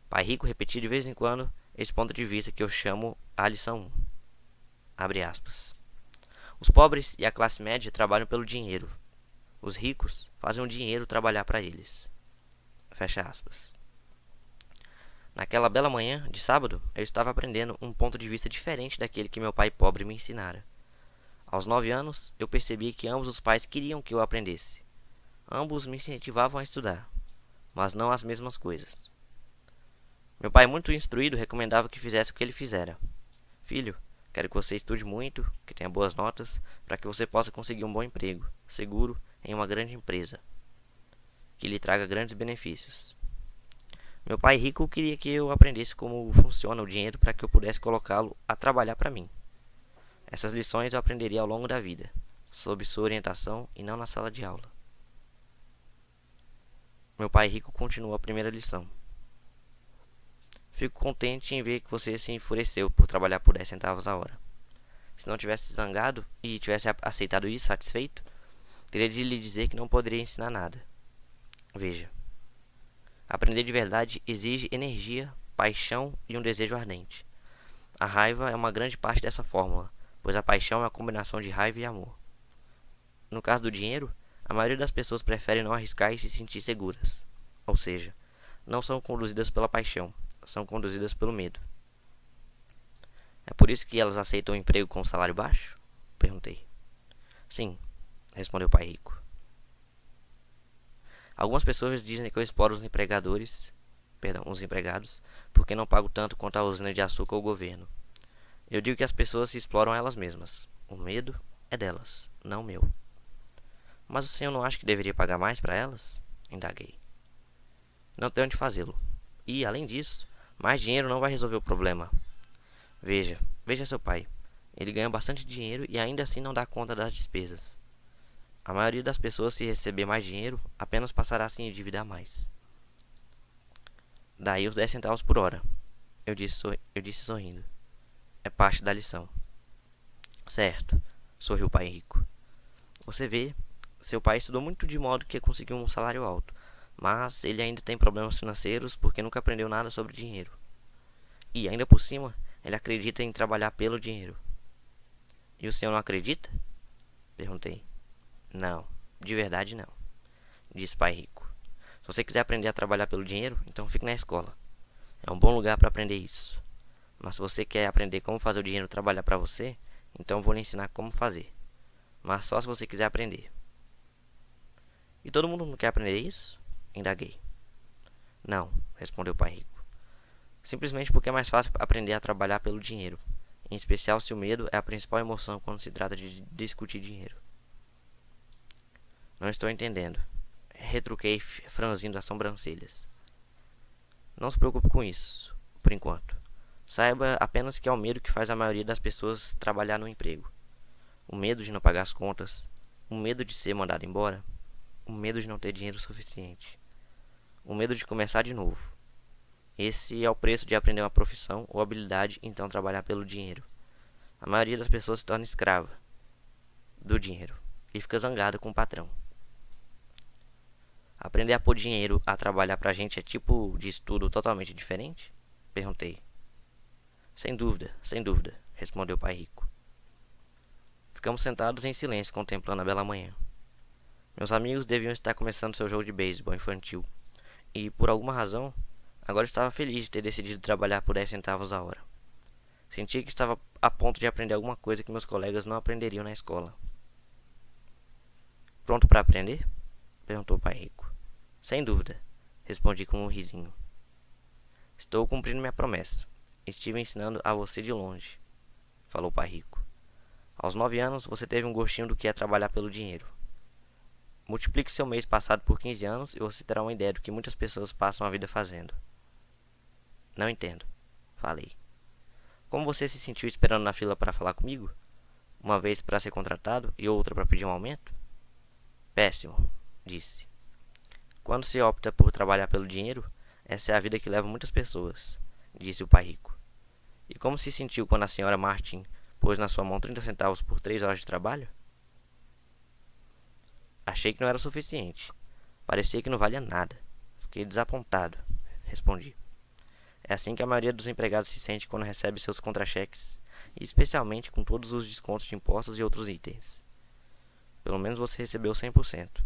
Pai rico repetia de vez em quando esse ponto de vista que eu chamo a lição 1. Abre aspas. Os pobres e a classe média trabalham pelo dinheiro. Os ricos fazem o dinheiro trabalhar para eles. Fecha aspas. Naquela bela manhã de sábado, eu estava aprendendo um ponto de vista diferente daquele que meu pai pobre me ensinara. Aos 9 anos, eu percebi que ambos os pais queriam que eu aprendesse. Ambos me incentivavam a estudar, mas não as mesmas coisas. Meu pai, muito instruído, recomendava que fizesse o que ele fizera. Filho, quero que você estude muito, que tenha boas notas, para que você possa conseguir um bom emprego, seguro, em uma grande empresa, que lhe traga grandes benefícios. Meu pai rico queria que eu aprendesse como funciona o dinheiro para que eu pudesse colocá-lo a trabalhar para mim. Essas lições eu aprenderia ao longo da vida, sob sua orientação e não na sala de aula. Meu pai rico continuou a primeira lição. Fico contente em ver que você se enfureceu por trabalhar por 10 centavos a hora. Se não tivesse zangado e tivesse aceitado isso satisfeito, teria de lhe dizer que não poderia ensinar nada. Veja, aprender de verdade exige energia, paixão e um desejo ardente. A raiva é uma grande parte dessa fórmula, pois a paixão é a combinação de raiva e amor. No caso do dinheiro, a maioria das pessoas prefere não arriscar e se sentir seguras. Ou seja, não são conduzidas pela paixão, são conduzidas pelo medo. É por isso que elas aceitam um emprego com salário baixo? Perguntei. Sim, respondeu o pai rico. Algumas pessoas dizem que eu exploro os empregados, porque não pago tanto quanto a usina de açúcar ou o governo. Eu digo que as pessoas se exploram elas mesmas. O medo é delas, não meu. Mas o senhor não acha que deveria pagar mais para elas? Indaguei. Não tenho onde fazê-lo. E, além disso, mais dinheiro não vai resolver o problema. Veja seu pai. Ele ganha bastante dinheiro e ainda assim não dá conta das despesas. A maioria das pessoas, se receber mais dinheiro, apenas passará a se endividar mais. Daí os 10 centavos por hora, eu disse sorrindo. É parte da lição. Certo, sorriu o pai rico. Você vê, seu pai estudou muito de modo que conseguiu um salário alto, mas ele ainda tem problemas financeiros porque nunca aprendeu nada sobre dinheiro. E ainda por cima, ele acredita em trabalhar pelo dinheiro. E o senhor não acredita? Perguntei. Não, de verdade não, disse o pai rico. Se você quiser aprender a trabalhar pelo dinheiro, então fique na escola. É um bom lugar para aprender isso. Mas se você quer aprender como fazer o dinheiro trabalhar para você, então vou lhe ensinar como fazer. Mas só se você quiser aprender. E todo mundo não quer aprender isso? Indaguei. Não, respondeu o pai rico. Simplesmente porque é mais fácil aprender a trabalhar pelo dinheiro, em especial se o medo é a principal emoção quando se trata de discutir dinheiro. Não estou entendendo. Retruquei, franzindo as sobrancelhas. Não se preocupe com isso, por enquanto. Saiba apenas que é o medo que faz a maioria das pessoas trabalhar no emprego. O medo de não pagar as contas, o medo de ser mandado embora, o medo de não ter dinheiro suficiente, o medo de começar de novo. Esse é o preço de aprender uma profissão ou habilidade e então trabalhar pelo dinheiro. A maioria das pessoas se torna escrava do dinheiro e fica zangada com o patrão. Aprender a pôr dinheiro a trabalhar pra gente é tipo de estudo totalmente diferente? Perguntei. Sem dúvida, respondeu o pai rico. Ficamos sentados em silêncio contemplando a bela manhã. Meus amigos deviam estar começando seu jogo de beisebol infantil e, por alguma razão, agora estava feliz de ter decidido trabalhar por 10 centavos a hora. Sentia que estava a ponto de aprender alguma coisa que meus colegas não aprenderiam na escola. Pronto para aprender? Perguntou o pai rico. Sem dúvida, respondi com um risinho. Estou cumprindo minha promessa. Estive ensinando a você de longe, falou o pai rico. Aos 9 anos, você teve um gostinho do que é trabalhar pelo dinheiro. Multiplique seu mês passado por 15 anos e você terá uma ideia do que muitas pessoas passam a vida fazendo. Não entendo, falei. Como você se sentiu esperando na fila para falar comigo? Uma vez para ser contratado e outra para pedir um aumento? Péssimo, disse. Quando se opta por trabalhar pelo dinheiro, essa é a vida que leva muitas pessoas, disse o pai rico. E como se sentiu quando a senhora Martin pôs na sua mão 30 centavos por 3 horas de trabalho? Achei que não era suficiente. Parecia que não valia nada. Fiquei desapontado, respondi. É assim que a maioria dos empregados se sente quando recebe seus contra-cheques, e especialmente com todos os descontos de impostos e outros itens. Pelo menos você recebeu 100%.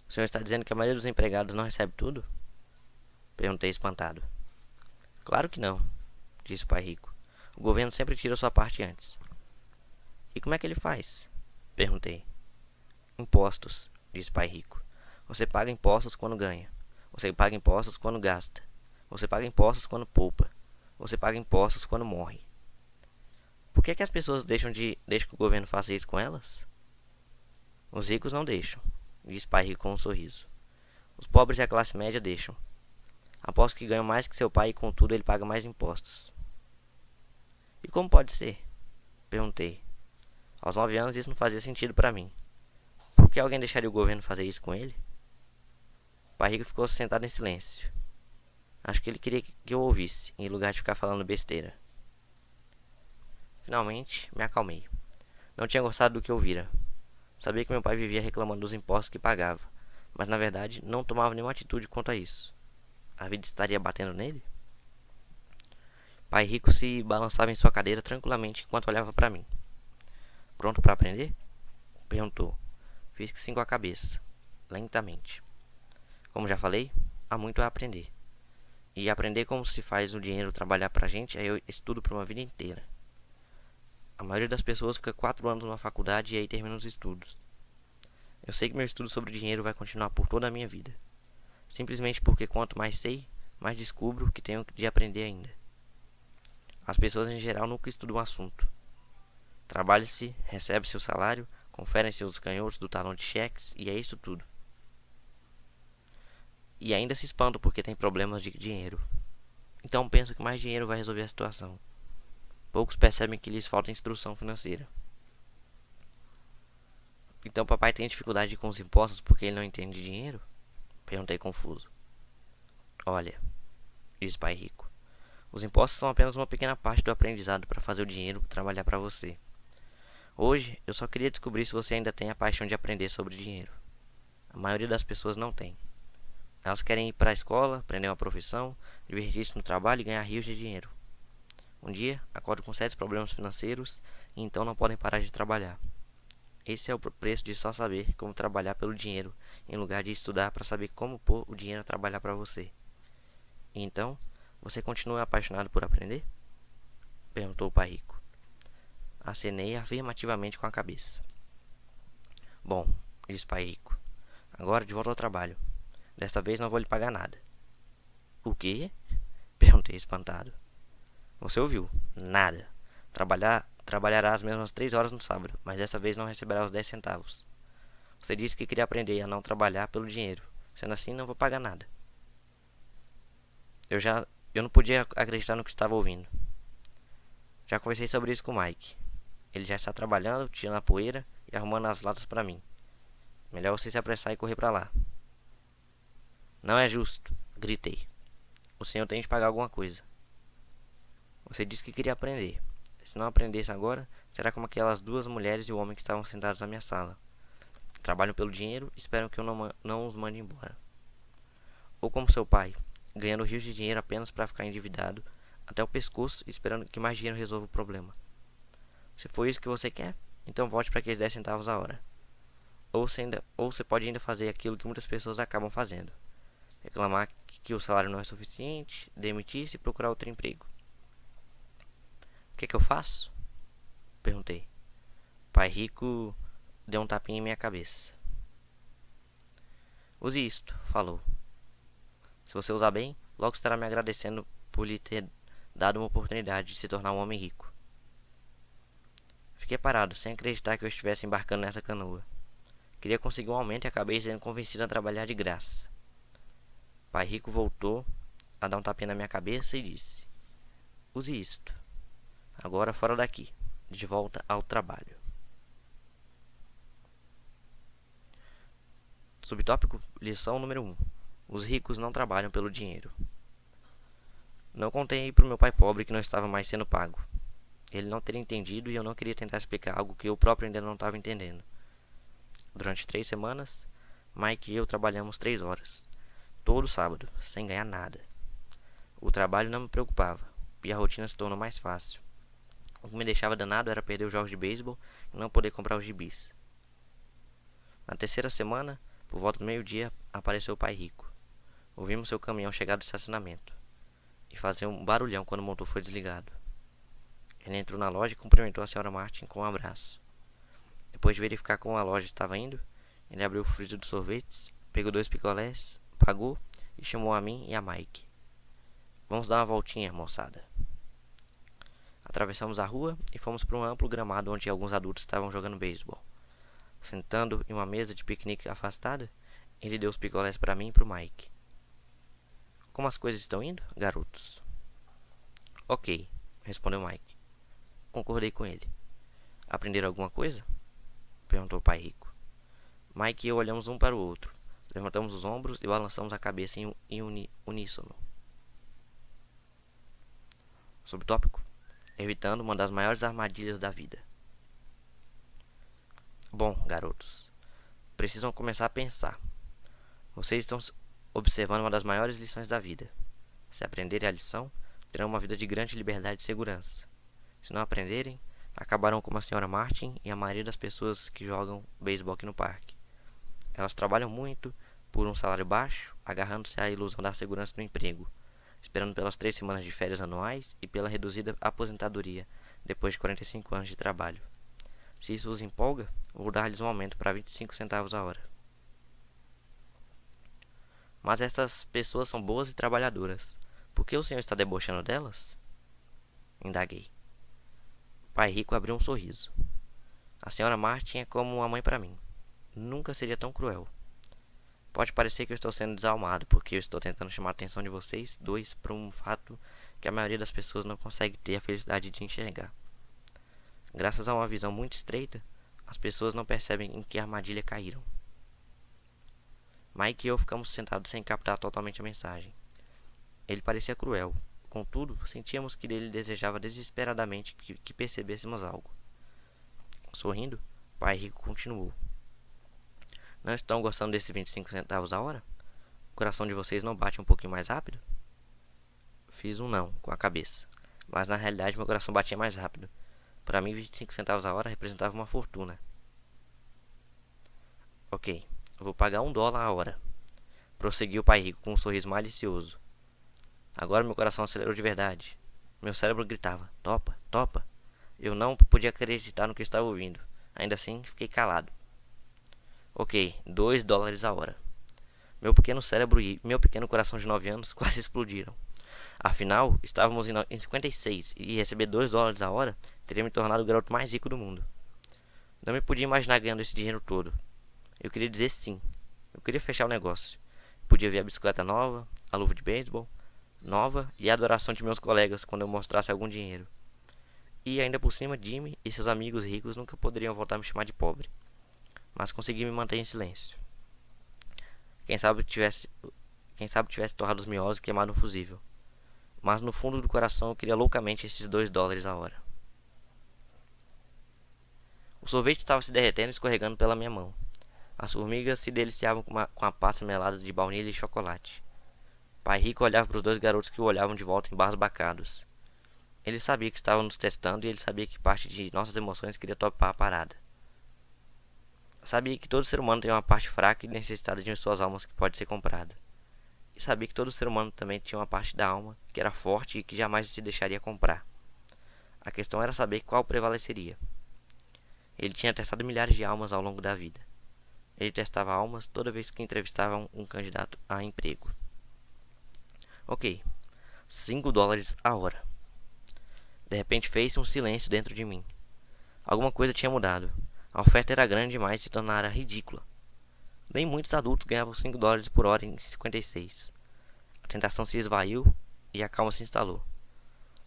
O senhor está dizendo que a maioria dos empregados não recebe tudo? Perguntei espantado. Claro que não, disse o pai rico. O governo sempre tira sua parte antes. E como é que ele faz? Perguntei. Impostos, disse o pai rico. Você paga impostos quando ganha. Você paga impostos quando gasta. Você paga impostos quando poupa. Você paga impostos quando morre. Por que as pessoas deixam que o governo faça isso com elas? Os ricos não deixam, disse o pai rico com um sorriso. Os pobres e a classe média deixam. Aposto que ganham mais que seu pai e contudo ele paga mais impostos. E como pode ser? Perguntei. Aos 9 anos isso não fazia sentido para mim. Por que alguém deixaria o governo fazer isso com ele? O pai rico ficou sentado em silêncio. Acho que ele queria que eu ouvisse, em lugar de ficar falando besteira. Finalmente, me acalmei. Não tinha gostado do que ouvira. Sabia que meu pai vivia reclamando dos impostos que pagava, mas na verdade não tomava nenhuma atitude quanto a isso. A vida estaria batendo nele? Pai rico se balançava em sua cadeira tranquilamente enquanto olhava para mim. Pronto para aprender? Perguntou. Fiz que sim com a cabeça, lentamente. Como já falei, há muito a aprender. E aprender como se faz o dinheiro trabalhar pra gente é estudo para uma vida inteira. A maioria das pessoas fica 4 anos numa faculdade e aí termina os estudos. Eu sei que meu estudo sobre dinheiro vai continuar por toda a minha vida. Simplesmente porque quanto mais sei, mais descubro que tenho de aprender ainda. As pessoas em geral nunca estudam o assunto. Trabalha-se, recebe seu salário, conferem seus canhotos do talão de cheques e é isso tudo. E ainda se espantam porque tem problemas de dinheiro. Então pensam que mais dinheiro vai resolver a situação. Poucos percebem que lhes falta instrução financeira. Então papai tem dificuldade com os impostos porque ele não entende de dinheiro? Perguntei confuso. Olha, disse pai rico, os impostos são apenas uma pequena parte do aprendizado para fazer o dinheiro trabalhar para você. Hoje, eu só queria descobrir se você ainda tem a paixão de aprender sobre dinheiro. A maioria das pessoas não tem. Elas querem ir para a escola, aprender uma profissão, divertir-se no trabalho e ganhar rios de dinheiro. Um dia, acordam com sérios problemas financeiros e então não podem parar de trabalhar. Esse é o preço de só saber como trabalhar pelo dinheiro, em lugar de estudar para saber como pôr o dinheiro a trabalhar para você. E então, você continua apaixonado por aprender? Perguntou o pai rico. Acenei afirmativamente com a cabeça. Bom, disse o pai rico, agora de volta ao trabalho. Desta vez não vou lhe pagar nada. O quê? Perguntei espantado. Você ouviu? Nada. Trabalhará as mesmas 3 horas no sábado, mas dessa vez não receberá os 10 centavos. Você disse que queria aprender a não trabalhar pelo dinheiro. Sendo assim, não vou pagar nada. Eu não podia acreditar no que estava ouvindo. Já conversei sobre isso com o Mike. Ele já está trabalhando, tirando a poeira e arrumando as latas para mim. Melhor você se apressar e correr para lá. Não é justo, gritei. O senhor tem de pagar alguma coisa. Você disse que queria aprender. Se não aprendesse agora, será como aquelas duas mulheres e o homem que estavam sentados na minha sala. Trabalham pelo dinheiro e esperam que eu não os mande embora. Ou como seu pai, ganhando rios de dinheiro apenas para ficar endividado até o pescoço, esperando que mais dinheiro resolva o problema. Se for isso que você quer, então volte para aqueles 10 centavos a hora. Ou você pode ainda fazer aquilo que muitas pessoas acabam fazendo: reclamar que o salário não é suficiente, demitir-se e procurar outro emprego. O que é que eu faço? Perguntei. Pai Rico deu um tapinha em minha cabeça. Use isto, falou. Se você usar bem, logo estará me agradecendo por lhe ter dado uma oportunidade de se tornar um homem rico. Fiquei parado, sem acreditar que eu estivesse embarcando nessa canoa. Queria conseguir um aumento e acabei sendo convencido a trabalhar de graça. Pai Rico voltou a dar um tapinha na minha cabeça e disse: use isto. Agora fora daqui, de volta ao trabalho. Subtópico, lição número 1. Os ricos não trabalham pelo dinheiro. Não contei para o meu pai pobre que não estava mais sendo pago. Ele não teria entendido e eu não queria tentar explicar algo que eu próprio ainda não estava entendendo. Durante 3 semanas, Mike e eu trabalhamos 3 horas. Todo sábado, sem ganhar nada. O trabalho não me preocupava e a rotina se tornou mais fácil. O que me deixava danado era perder os jogos de beisebol e não poder comprar os gibis. Na terceira semana, por volta do meio-dia, apareceu o pai Rico. Ouvimos seu caminhão chegar do estacionamento e fazer um barulhão quando o motor foi desligado. Ele entrou na loja e cumprimentou a senhora Martin com um abraço. Depois de verificar como a loja estava indo, ele abriu o freezer de sorvetes, pegou 2 picolés, pagou e chamou a mim e a Mike. Vamos dar uma voltinha, moçada. Atravessamos a rua e fomos para um amplo gramado onde alguns adultos estavam jogando beisebol. Sentando em uma mesa de piquenique afastada, ele deu os picolés para mim e para o Mike. Como as coisas estão indo, garotos? Ok, respondeu Mike. Concordei com ele. Aprenderam alguma coisa? Perguntou o pai Rico. Mike e eu olhamos um para o outro. Levantamos os ombros e balançamos a cabeça em uníssono. Subtópico: evitando uma das maiores armadilhas da vida. Bom, garotos, precisam começar a pensar. Vocês estão observando uma das maiores lições da vida. Se aprenderem a lição, terão uma vida de grande liberdade e segurança. Se não aprenderem, acabarão como a senhora Martin e a maioria das pessoas que jogam beisebol aqui no parque. Elas trabalham muito por um salário baixo, agarrando-se à ilusão da segurança do emprego, esperando pelas 3 semanas de férias anuais e pela reduzida aposentadoria depois de 45 anos de trabalho. Se isso os empolga, vou dar-lhes um aumento para 25 centavos a hora. Mas estas pessoas são boas e trabalhadoras. Por que o senhor está debochando delas? Indaguei. Pai Rico abriu um sorriso. A senhora Martin é como uma mãe para mim. Nunca seria tão cruel. Pode parecer que eu estou sendo desalmado, porque eu estou tentando chamar a atenção de vocês dois para um fato que a maioria das pessoas não consegue ter a felicidade de enxergar. Graças a uma visão muito estreita, as pessoas não percebem em que armadilha caíram. Mike e eu ficamos sentados sem captar totalmente a mensagem. Ele parecia cruel. Contudo, sentíamos que ele desejava desesperadamente que percebêssemos algo. Sorrindo, Pai Rico continuou. Não estão gostando desses 25 centavos a hora? O coração de vocês não bate um pouquinho mais rápido? Fiz um não com a cabeça, mas na realidade meu coração batia mais rápido. Para mim, 25 centavos a hora representava uma fortuna. Ok, eu vou pagar $1 a hora, prosseguiu o Pai Rico com um sorriso malicioso. Agora meu coração acelerou de verdade. Meu cérebro gritava: topa, topa. Eu não podia acreditar no que estava ouvindo. Ainda assim, fiquei calado. Ok, $2 a hora. Meu pequeno cérebro e meu pequeno coração de 9 anos quase explodiram. Afinal, estávamos em 56 e receber $2 a hora teria me tornado o garoto mais rico do mundo. Não me podia imaginar ganhando esse dinheiro todo. Eu queria dizer sim. Eu queria fechar o negócio. Podia ver a bicicleta nova, a luva de beisebol nova e a adoração de meus colegas quando eu mostrasse algum dinheiro. E ainda por cima, Jimmy e seus amigos ricos nunca poderiam voltar a me chamar de pobre. Mas consegui me manter em silêncio. Quem sabe tivesse, quem sabe tivesse torrado os miolos e queimado um fusível. Mas no fundo do coração eu queria loucamente esses $2 a hora. O sorvete estava se derretendo e escorregando pela minha mão. As formigas se deliciavam com a pasta melada de baunilha e chocolate. Pai Rico olhava para os dois garotos que o olhavam de volta embasbacados. Ele sabia que estavam nos testando e ele sabia que parte de nossas emoções queria topar a parada. Sabia que todo ser humano tem uma parte fraca e necessitada de suas almas que pode ser comprada. E sabia que todo ser humano também tinha uma parte da alma que era forte e que jamais se deixaria comprar. A questão era saber qual prevaleceria. Ele tinha testado milhares de almas ao longo da vida. Ele testava almas toda vez que entrevistava um candidato a emprego. Ok, $5 a hora. De repente fez-se um silêncio dentro de mim. Alguma coisa tinha mudado. A oferta era grande demais e se tornara ridícula. Nem muitos adultos ganhavam $5 por hora em 56. A tentação se esvaiu e a calma se instalou.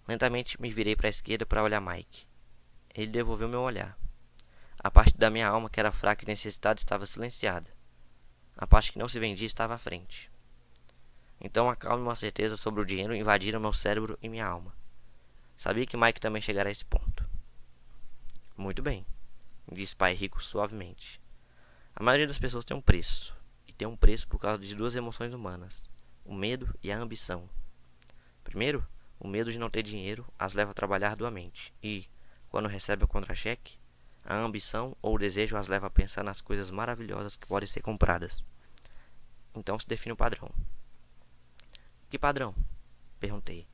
Lentamente me virei para a esquerda para olhar Mike. Ele devolveu meu olhar. A parte da minha alma que era fraca e necessitada estava silenciada. A parte que não se vendia estava à frente. Então a calma e uma certeza sobre o dinheiro invadiram meu cérebro e minha alma. Sabia que Mike também chegaria a esse ponto. Muito bem, disse Pai Rico suavemente. A maioria das pessoas tem um preço. E tem um preço por causa de duas emoções humanas: o medo e a ambição. Primeiro, o medo de não ter dinheiro as leva a trabalhar arduamente. E, quando recebe o contra-cheque, a ambição ou o desejo as leva a pensar nas coisas maravilhosas que podem ser compradas. Então se define o padrão. Que padrão? Perguntei.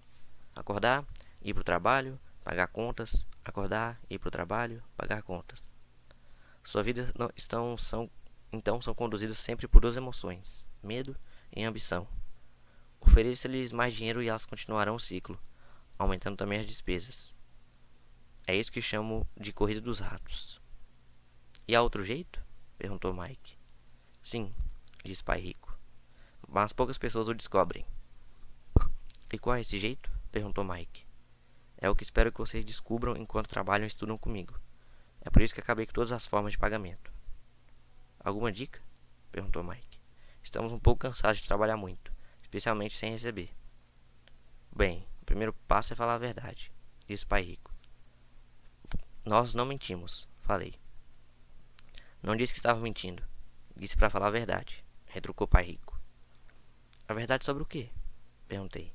Acordar, ir para o trabalho, pagar contas, acordar, ir para o trabalho, pagar contas. Sua vida então são conduzidas sempre por duas emoções: medo e ambição. Ofereça-lhes mais dinheiro e elas continuarão o ciclo, aumentando também as despesas. É isso que chamo de corrida dos ratos. E há outro jeito? Perguntou Mike. Sim, disse Pai Rico. Mas poucas pessoas o descobrem. E qual é esse jeito? Perguntou Mike. É o que espero que vocês descubram enquanto trabalham e estudam comigo. É por isso que acabei com todas as formas de pagamento. Alguma dica? Perguntou Mike. Estamos um pouco cansados de trabalhar muito, especialmente sem receber. Bem, o primeiro passo é falar a verdade, disse Pai Rico. Nós não mentimos, falei. Não disse que estava mentindo. Disse para falar a verdade, retrucou Pai Rico. A verdade sobre o quê? Perguntei.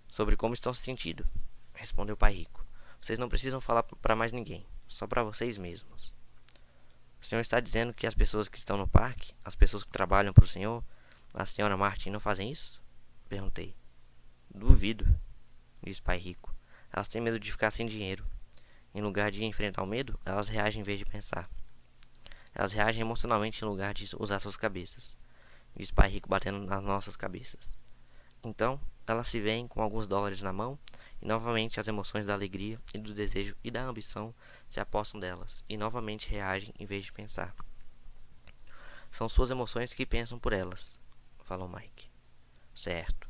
Sobre como estão se sentindo, respondeu Pai Rico. Vocês não precisam falar para mais ninguém, só para vocês mesmos. O senhor está dizendo que as pessoas que estão no parque, as pessoas que trabalham para o senhor, a senhora Martin, não fazem isso? Perguntei. Duvido, disse Pai Rico. Elas têm medo de ficar sem dinheiro. Em lugar de enfrentar o medo, elas reagem em vez de pensar. Elas reagem emocionalmente em lugar de usar suas cabeças, disse Pai Rico batendo nas nossas cabeças. Então, elas se veem com alguns dólares na mão e novamente as emoções da alegria e do desejo e da ambição se apossam delas e novamente reagem em vez de pensar. São suas emoções que pensam por elas, falou Mike. Certo,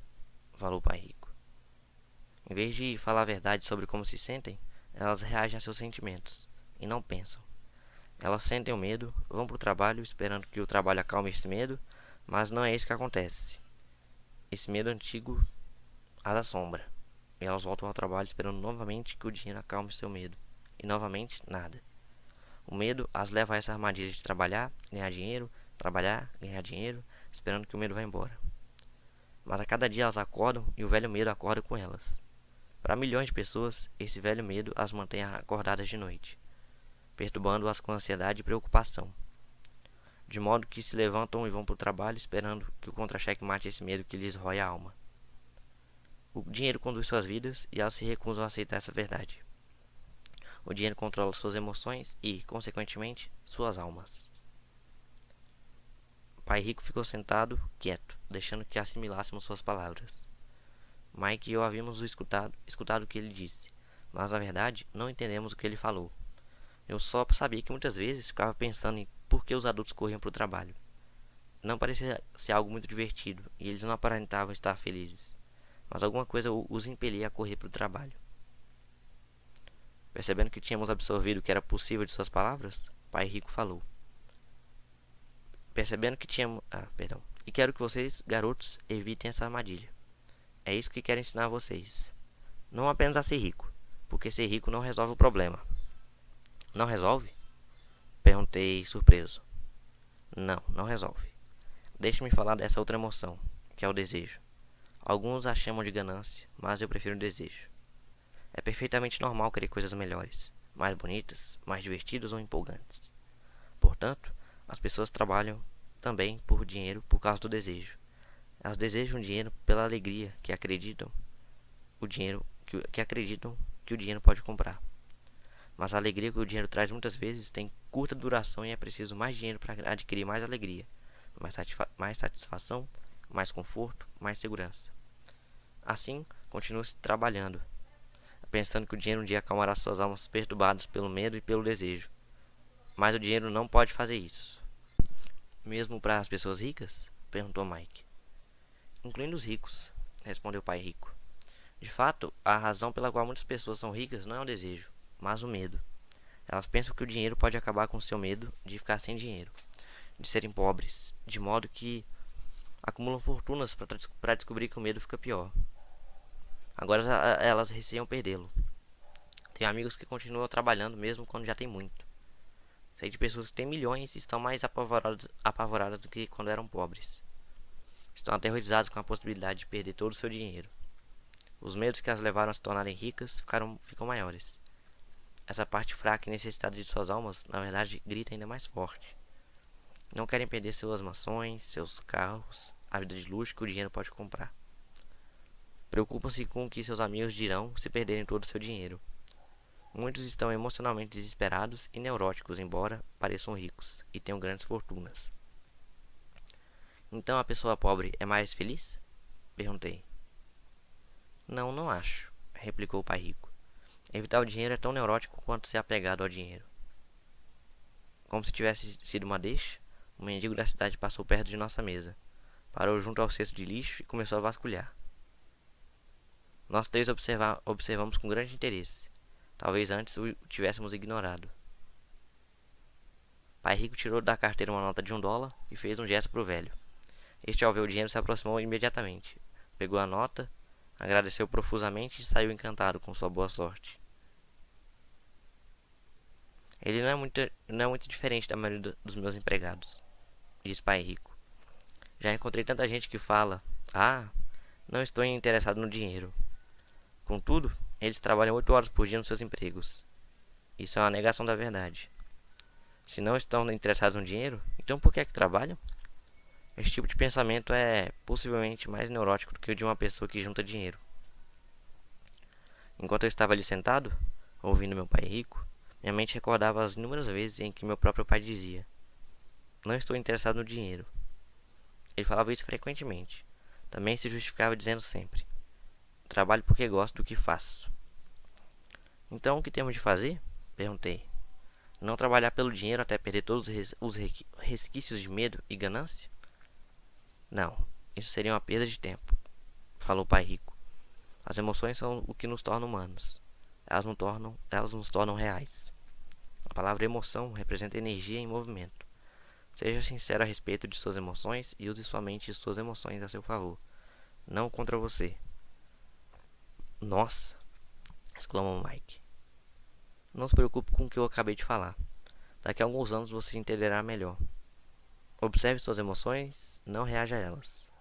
falou Pai Rico. Em vez de falar a verdade sobre como se sentem, elas reagem a seus sentimentos e não pensam. Elas sentem o medo, vão para o trabalho esperando que o trabalho acalme esse medo, mas não é isso que acontece. Esse medo antigo as assombra, e elas voltam ao trabalho esperando novamente que o dinheiro acalme seu medo, e novamente nada. O medo as leva a essa armadilha de trabalhar, ganhar dinheiro, esperando que o medo vá embora. Mas a cada dia elas acordam e o velho medo acorda com elas. Para milhões de pessoas, esse velho medo as mantém acordadas de noite, perturbando-as com ansiedade e preocupação. De modo que se levantam e vão para o trabalho esperando que o contra-cheque mate esse medo que lhes rói a alma. O dinheiro conduz suas vidas e elas se recusam a aceitar essa verdade. O dinheiro controla suas emoções e, consequentemente, suas almas. Pai Rico ficou sentado, quieto, deixando que assimilássemos suas palavras. Mike e eu havíamos escutado o que ele disse, mas na verdade não entendemos o que ele falou. Eu só sabia que muitas vezes ficava pensando em por que os adultos corriam para o trabalho. Não parecia ser algo muito divertido e eles não aparentavam estar felizes, mas alguma coisa os impelia a correr para o trabalho. Percebendo que tínhamos absorvido o que era possível de suas palavras, Pai Rico falou. Percebendo que tínhamos. Perdão. E quero que vocês, garotos, evitem essa armadilha. É isso que quero ensinar a vocês. Não apenas a ser rico, porque ser rico não resolve o problema. Não resolve? Perguntei surpreso. Não, não resolve. Deixe-me falar dessa outra emoção, que é o desejo. Alguns a chamam de ganância, mas eu prefiro o desejo. É perfeitamente normal querer coisas melhores, mais bonitas, mais divertidas ou empolgantes. Portanto, as pessoas trabalham também por dinheiro por causa do desejo. Elas desejam dinheiro pela alegria que acreditam que o dinheiro pode comprar. Mas a alegria que o dinheiro traz muitas vezes tem curta duração e é preciso mais dinheiro para adquirir mais alegria, mais satisfação, mais conforto, mais segurança. Assim, continua-se trabalhando, pensando que o dinheiro um dia acalmará suas almas perturbadas pelo medo e pelo desejo. Mas o dinheiro não pode fazer isso. Mesmo para as pessoas ricas? Perguntou Mike. Incluindo os ricos, respondeu o pai rico. De fato, a razão pela qual muitas pessoas são ricas não é o desejo, mas o medo. Elas pensam que o dinheiro pode acabar com o seu medo de ficar sem dinheiro, de serem pobres, de modo que acumulam fortunas para descobrir que o medo fica pior. Agora elas receiam perdê-lo. Tenho amigos que continuam trabalhando mesmo quando já tem muito. Sei de pessoas que têm milhões e estão mais apavoradas do que quando eram pobres. Estão aterrorizadas com a possibilidade de perder todo o seu dinheiro. Os medos que as levaram a se tornarem ricas ficam maiores. Essa parte fraca e necessitada de suas almas, na verdade, grita ainda mais forte. Não querem perder suas mansões, seus carros, a vida de luxo que o dinheiro pode comprar. Preocupam-se com o que seus amigos dirão se perderem todo o seu dinheiro. Muitos estão emocionalmente desesperados e neuróticos, embora pareçam ricos e tenham grandes fortunas. Então a pessoa pobre é mais feliz? Perguntei. Não, não acho, replicou o pai rico. Evitar o dinheiro é tão neurótico quanto ser apegado ao dinheiro. Como se tivesse sido uma deixa, um mendigo da cidade passou perto de nossa mesa, parou junto ao cesto de lixo e começou a vasculhar. Nós três observamos com grande interesse. Talvez antes o tivéssemos ignorado. Pai Rico tirou da carteira uma nota de $1 e fez um gesto para o velho. Este, ao ver o dinheiro, se aproximou imediatamente. Pegou a nota, agradeceu profusamente e saiu encantado com sua boa sorte. Ele não é muito diferente da maioria dos meus empregados, disse Pai Rico. Já encontrei tanta gente que fala: "Ah, não estou interessado no dinheiro." Contudo, eles trabalham 8 horas por dia nos seus empregos. Isso é uma negação da verdade. Se não estão interessados no dinheiro, então por que é que trabalham? Esse tipo de pensamento é possivelmente mais neurótico do que o de uma pessoa que junta dinheiro. Enquanto eu estava ali sentado, ouvindo meu pai rico, minha mente recordava as inúmeras vezes em que meu próprio pai dizia: "Não estou interessado no dinheiro." Ele falava isso frequentemente. Também se justificava dizendo sempre: "Trabalho porque gosto do que faço." Então, o que temos de fazer? Perguntei. Não trabalhar pelo dinheiro até perder todos os resquícios de medo e ganância? Não, isso seria uma perda de tempo, falou o pai rico. As emoções são o que nos torna humanos. Elas nos tornam reais. A palavra emoção representa energia em movimento. Seja sincero a respeito de suas emoções e use somente suas emoções a seu favor, não contra você. Nossa! Exclamou Mike. Não se preocupe com o que eu acabei de falar. Daqui a alguns anos você entenderá melhor. Observe suas emoções, não reaja a elas.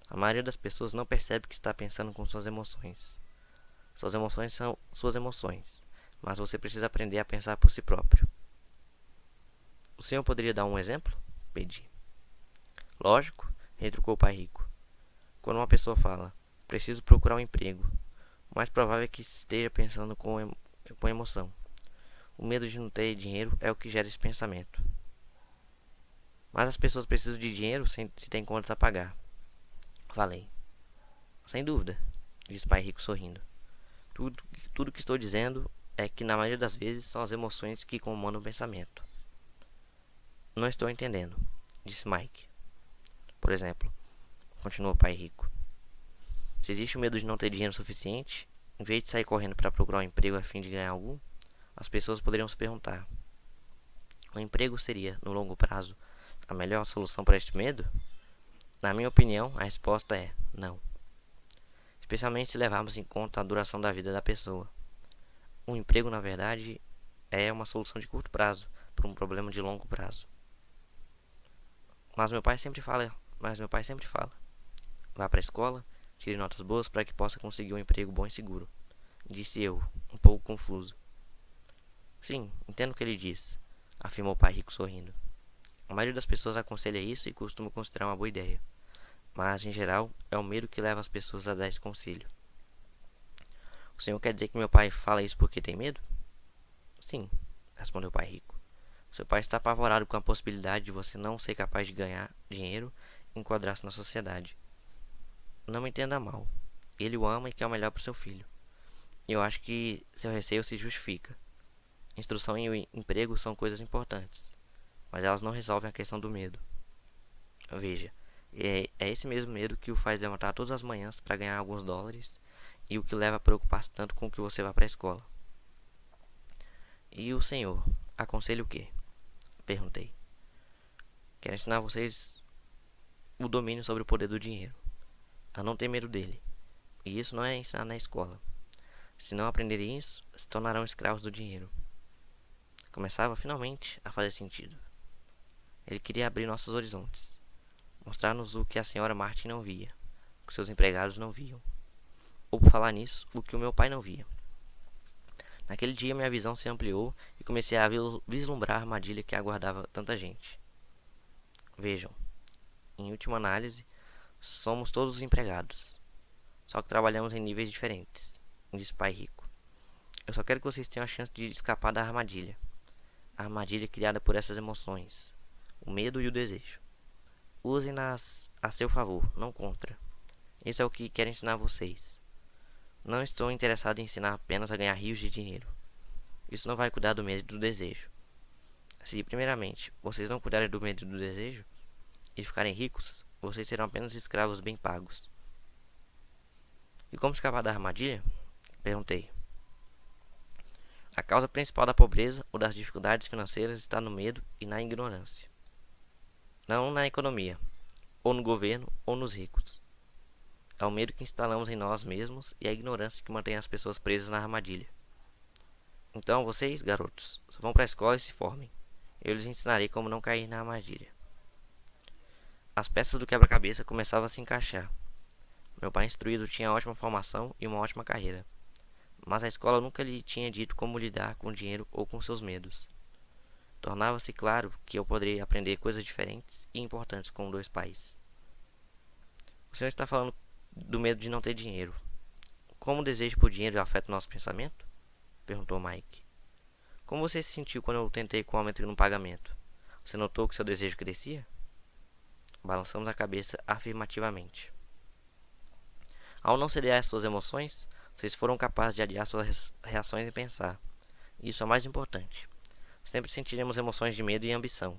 A maioria das pessoas não percebe que está pensando com suas emoções. Suas emoções são suas emoções, mas você precisa aprender a pensar por si próprio. O senhor poderia dar um exemplo? Pedi. Lógico, retrucou o pai rico. Quando uma pessoa fala: "Preciso procurar um emprego", o mais provável é que esteja pensando com emoção. O medo de não ter dinheiro é o que gera esse pensamento. Mas as pessoas precisam de dinheiro se têm contas a pagar. Falei. Sem dúvida, disse o pai rico sorrindo. Tudo que estou dizendo é que na maioria das vezes são as emoções que comandam o pensamento. Não estou entendendo, disse Mike. Por exemplo, continuou o pai rico. Se existe o medo de não ter dinheiro suficiente, em vez de sair correndo para procurar um emprego a fim de ganhar algum, as pessoas poderiam se perguntar: o emprego seria, no longo prazo, a melhor solução para este medo? Na minha opinião, a resposta é não. Especialmente se levarmos em conta a duração da vida da pessoa. Um emprego, na verdade, é uma solução de curto prazo para um problema de longo prazo. Mas meu pai sempre fala, vá para a escola, tire notas boas para que possa conseguir um emprego bom e seguro, disse eu, um pouco confuso. Sim, entendo o que ele diz, afirmou o pai rico sorrindo. A maioria das pessoas aconselha isso e costuma considerar uma boa ideia, mas em geral é o medo que leva as pessoas a dar esse conselho. O senhor quer dizer que meu pai fala isso porque tem medo? Sim, respondeu o pai rico. Seu pai está apavorado com a possibilidade de você não ser capaz de ganhar dinheiro e enquadrar-se na sociedade. Não me entenda mal. Ele o ama e quer o melhor para o seu filho. E eu acho que seu receio se justifica. Instrução e emprego são coisas importantes, mas elas não resolvem a questão do medo. Veja, é esse mesmo medo que o faz levantar todas as manhãs para ganhar alguns dólares e o que leva a preocupar-se tanto com que você vá para a escola. E o senhor, aconselha o quê? Perguntei. Quero ensinar vocês o domínio sobre o poder do dinheiro, a não ter medo dele. E isso não é ensinar na escola. Se não aprenderem isso, se tornarão escravos do dinheiro. Começava finalmente a fazer sentido. Ele queria abrir nossos horizontes, mostrar-nos o que a senhora Martin não via, o que seus empregados não viam, ou por falar nisso, o que o meu pai não via. Naquele dia minha visão se ampliou e comecei a vislumbrar a armadilha que aguardava tanta gente. Vejam, em última análise, somos todos empregados, só que trabalhamos em níveis diferentes, disse o pai rico. Eu só quero que vocês tenham a chance de escapar da armadilha. A armadilha criada por essas emoções, o medo e o desejo. Usem-nas a seu favor, não contra. Isso é o que quero ensinar a vocês. Não estou interessado em ensinar apenas a ganhar rios de dinheiro. Isso não vai cuidar do medo e do desejo. Se, primeiramente, vocês não cuidarem do medo e do desejo e ficarem ricos, vocês serão apenas escravos bem pagos. E como escapar da armadilha? Perguntei. A causa principal da pobreza ou das dificuldades financeiras está no medo e na ignorância. Não na economia, ou no governo, ou nos ricos. É o medo que instalamos em nós mesmos e a ignorância que mantém as pessoas presas na armadilha. Então vocês, garotos, só vão para a escola e se formem. Eu lhes ensinarei como não cair na armadilha. As peças do quebra-cabeça começavam a se encaixar. Meu pai instruído tinha ótima formação e uma ótima carreira, mas a escola nunca lhe tinha dito como lidar com o dinheiro ou com seus medos. Tornava-se claro que eu poderia aprender coisas diferentes e importantes com dois pais. O senhor está falando do medo de não ter dinheiro. Como o desejo por dinheiro afeta o nosso pensamento? Perguntou Mike. Como você se sentiu quando eu tentei com o aumento no pagamento? Você notou que seu desejo crescia? Balançamos a cabeça afirmativamente. Ao não ceder às suas emoções, vocês foram capazes de adiar suas reações e pensar. Isso é o mais importante. Sempre sentiremos emoções de medo e ambição.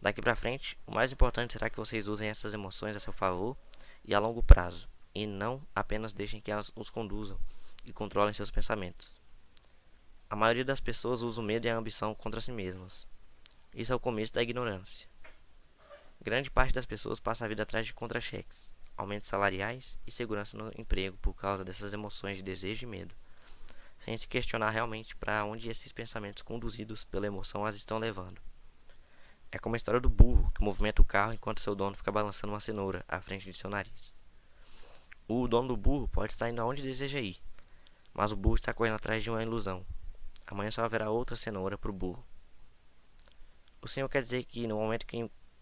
Daqui para frente, o mais importante será que vocês usem essas emoções a seu favor e a longo prazo, e não apenas deixem que elas os conduzam e controlem seus pensamentos. A maioria das pessoas usa o medo e a ambição contra si mesmas. Isso é o começo da ignorância. Grande parte das pessoas passa a vida atrás de contra-cheques, aumentos salariais e segurança no emprego por causa dessas emoções de desejo e medo, sem se questionar realmente para onde esses pensamentos conduzidos pela emoção as estão levando. É como a história do burro que movimenta o carro enquanto seu dono fica balançando uma cenoura à frente de seu nariz. O dono do burro pode estar indo aonde deseja ir, mas o burro está correndo atrás de uma ilusão. Amanhã só haverá outra cenoura para o burro. O senhor quer dizer que no momento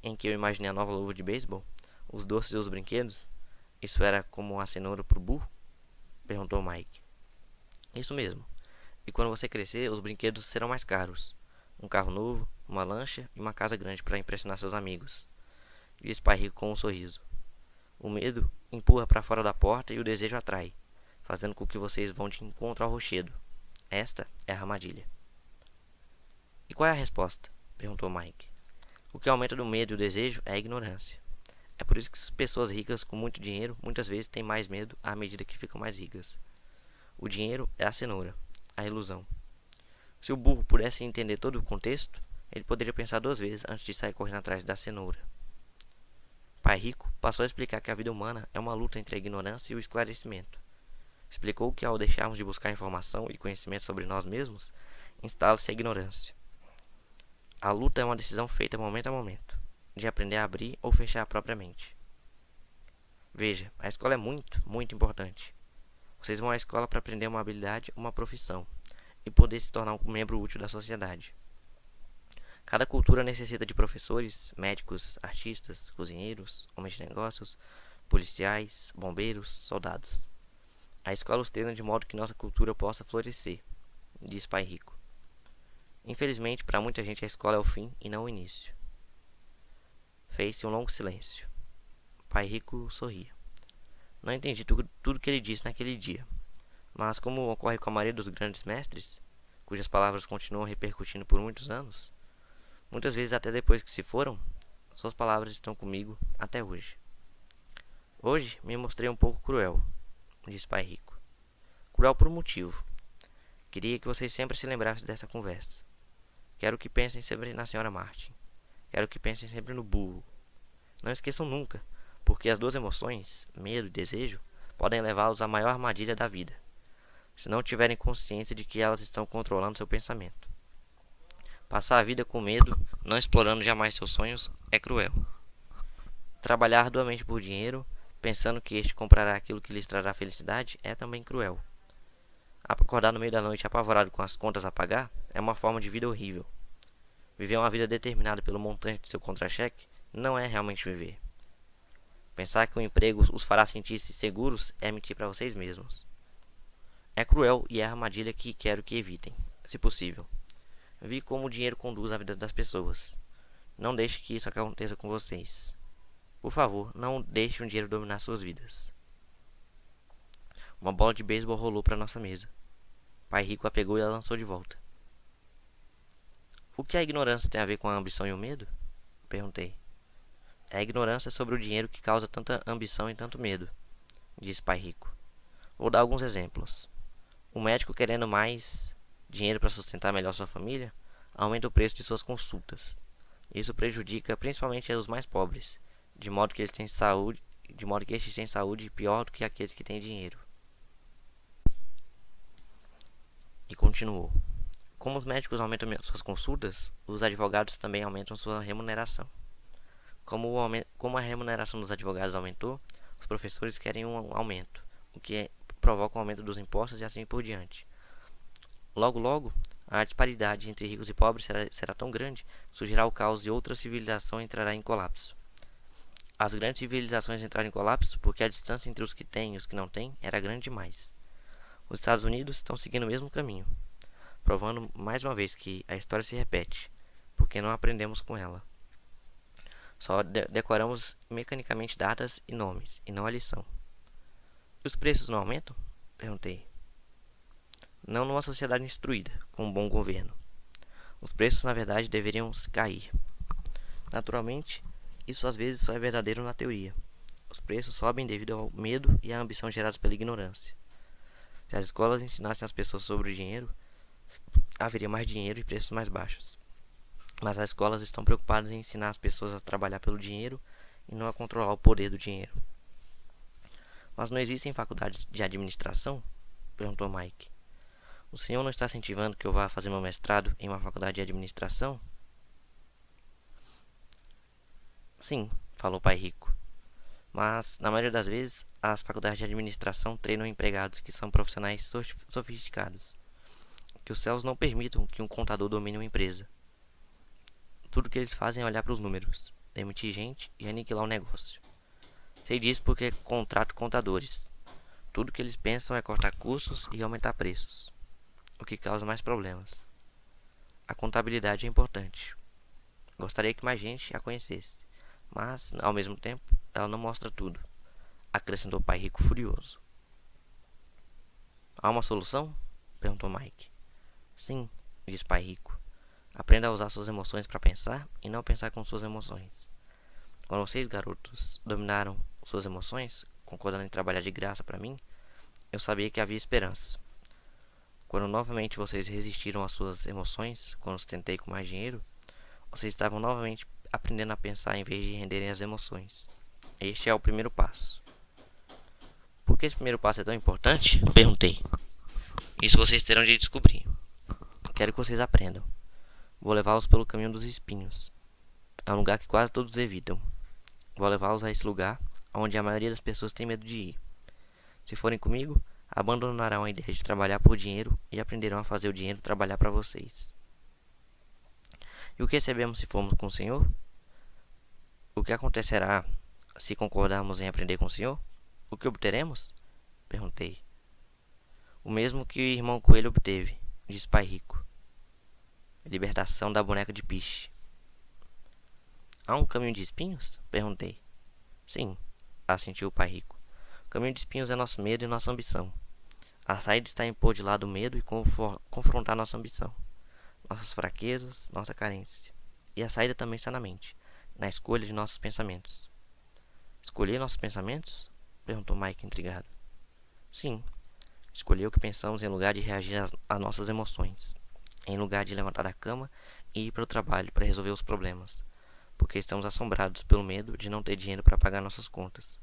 em que eu imaginei a nova luva de beisebol, os doces e os brinquedos, isso era como a cenoura para o burro? Perguntou Mike. Isso mesmo. E quando você crescer, os brinquedos serão mais caros. Um carro novo, uma lancha e uma casa grande para impressionar seus amigos. Disse pai rico com um sorriso. O medo empurra para fora da porta e o desejo atrai, fazendo com que vocês vão de encontro ao rochedo. Esta é a armadilha. E qual é a resposta? Perguntou Mike. O que aumenta o medo e o desejo é a ignorância. É por isso que as pessoas ricas com muito dinheiro muitas vezes têm mais medo à medida que ficam mais ricas. O dinheiro é a cenoura, a ilusão. Se o burro pudesse entender todo o contexto, ele poderia pensar 2 vezes antes de sair correndo atrás da cenoura. Pai Rico passou a explicar que a vida humana é uma luta entre a ignorância e o esclarecimento. Explicou que ao deixarmos de buscar informação e conhecimento sobre nós mesmos, instala-se a ignorância. A luta é uma decisão feita momento a momento, de aprender a abrir ou fechar a própria mente. Veja, a escola é muito, muito importante. Vocês vão à escola para aprender uma habilidade, uma profissão, e poder se tornar um membro útil da sociedade. Cada cultura necessita de professores, médicos, artistas, cozinheiros, homens de negócios, policiais, bombeiros, soldados. A escola os treina de modo que nossa cultura possa florescer, diz Pai Rico. Infelizmente, para muita gente a escola é o fim e não o início. Fez-se um longo silêncio. Pai Rico sorria. Não entendi tudo que ele disse naquele dia, mas como ocorre com a maioria dos grandes mestres, cujas palavras continuam repercutindo por muitos anos, muitas vezes até depois que se foram, suas palavras estão comigo até hoje. Hoje me mostrei um pouco cruel, disse Pai Rico. Cruel por um motivo. Queria que vocês sempre se lembrassem dessa conversa. Quero que pensem sempre na Sra. Martin. Quero que pensem sempre no burro. Não esqueçam nunca, porque as duas emoções, medo e desejo, podem levá-los à maior armadilha da vida, se não tiverem consciência de que elas estão controlando seu pensamento. Passar a vida com medo, não explorando jamais seus sonhos, é cruel. Trabalhar arduamente por dinheiro, pensando que este comprará aquilo que lhes trará felicidade, é também cruel. Acordar no meio da noite apavorado com as contas a pagar é uma forma de vida horrível. Viver uma vida determinada pelo montante de seu contra-cheque não é realmente viver. Pensar que o emprego os fará sentir-se seguros é mentir para vocês mesmos. É cruel e é a armadilha que quero que evitem, se possível. Vi como o dinheiro conduz a vida das pessoas. Não deixe que isso aconteça com vocês. Por favor, não deixe o dinheiro dominar suas vidas. Uma bola de beisebol rolou para nossa mesa. Pai Rico a pegou e a lançou de volta. O que a ignorância tem a ver com a ambição e o medo? Perguntei. É a ignorância sobre o dinheiro que causa tanta ambição e tanto medo, disse Pai Rico. Vou dar alguns exemplos. O médico querendo mais dinheiro para sustentar melhor sua família, aumenta o preço de suas consultas. Isso prejudica principalmente os mais pobres, de modo que estes têm saúde pior do que aqueles que têm dinheiro. E continuou. Como os médicos aumentam suas consultas, os advogados também aumentam sua remuneração. Como a remuneração dos advogados aumentou, os professores querem um aumento, o que provoca um aumento dos impostos e assim por diante. Logo, logo, a disparidade entre ricos e pobres será tão grande que surgirá o caos e outra civilização entrará em colapso. As grandes civilizações entraram em colapso porque a distância entre os que têm e os que não têm era grande demais. Os Estados Unidos estão seguindo o mesmo caminho, provando mais uma vez que a história se repete, porque não aprendemos com ela. Só decoramos mecanicamente datas e nomes, e não a lição. E os preços não aumentam? Perguntei. Não numa sociedade instruída, com um bom governo. Os preços, na verdade, deveriam cair. Naturalmente, isso às vezes só é verdadeiro na teoria. Os preços sobem devido ao medo e à ambição gerados pela ignorância. Se as escolas ensinassem as pessoas sobre o dinheiro, haveria mais dinheiro e preços mais baixos. Mas as escolas estão preocupadas em ensinar as pessoas a trabalhar pelo dinheiro e não a controlar o poder do dinheiro. Mas não existem faculdades de administração? Perguntou Mike. O senhor não está incentivando que eu vá fazer meu mestrado em uma faculdade de administração? Sim, falou Pai Rico. Mas, na maioria das vezes, as faculdades de administração treinam empregados que são profissionais sofisticados. Que os céus não permitam que um contador domine uma empresa. Tudo que eles fazem é olhar para os números, demitir gente e aniquilar o negócio. Sei disso porque contrato contadores. Tudo que eles pensam é cortar custos e aumentar preços, o que causa mais problemas. A contabilidade é importante. Gostaria que mais gente a conhecesse, mas, ao mesmo tempo, ela não mostra tudo, acrescentou Pai Rico furioso. Há uma solução? Perguntou Mike. Sim, disse Pai Rico. Aprenda a usar suas emoções para pensar e não pensar com suas emoções. Quando vocês, garotos, dominaram suas emoções, concordando em trabalhar de graça para mim, eu sabia que havia esperança. Quando novamente vocês resistiram às suas emoções, quando tentei com mais dinheiro, vocês estavam novamente aprendendo a pensar em vez de renderem às emoções. Este é o primeiro passo. Por que esse primeiro passo é tão importante? Perguntei. Isso vocês terão de descobrir. Quero que vocês aprendam. Vou levá-los pelo caminho dos espinhos. É um lugar que quase todos evitam. Vou levá-los a esse lugar onde a maioria das pessoas tem medo de ir. Se forem comigo, abandonarão a ideia de trabalhar por dinheiro e aprenderão a fazer o dinheiro trabalhar para vocês. E o que recebemos se formos com o Senhor? O que acontecerá se concordarmos em aprender com o Senhor? O que obteremos? Perguntei. O mesmo que o irmão Coelho obteve, disse Pai Rico. Libertação da boneca de piche. Há um caminho de espinhos? Perguntei. Sim, assentiu o Pai Rico. O caminho de espinhos é nosso medo e nossa ambição. A saída está em pôr de lado o medo e confrontar nossa ambição, nossas fraquezas, nossa carência. E a saída também está na mente, na escolha de nossos pensamentos. Escolher nossos pensamentos? Perguntou Mike intrigado. Sim, escolher o que pensamos em lugar de reagir às nossas emoções, em lugar de levantar da cama e ir para o trabalho para resolver os problemas, porque estamos assombrados pelo medo de não ter dinheiro para pagar nossas contas.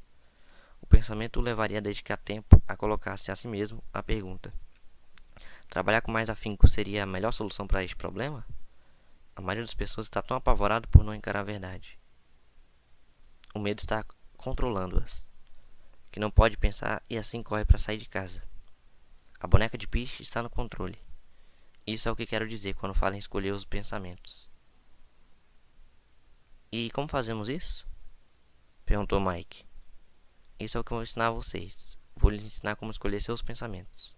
O pensamento o levaria a dedicar tempo a colocar-se a si mesmo a pergunta: trabalhar com mais afinco seria a melhor solução para este problema? A maioria das pessoas está tão apavorada por não encarar a verdade. O medo está controlando-as, que não pode pensar e assim corre para sair de casa. A boneca de piche está no controle. Isso é o que quero dizer quando falo em escolher os pensamentos. E como fazemos isso? Perguntou Mike. Isso é o que eu vou ensinar a vocês. Vou lhes ensinar como escolher seus pensamentos,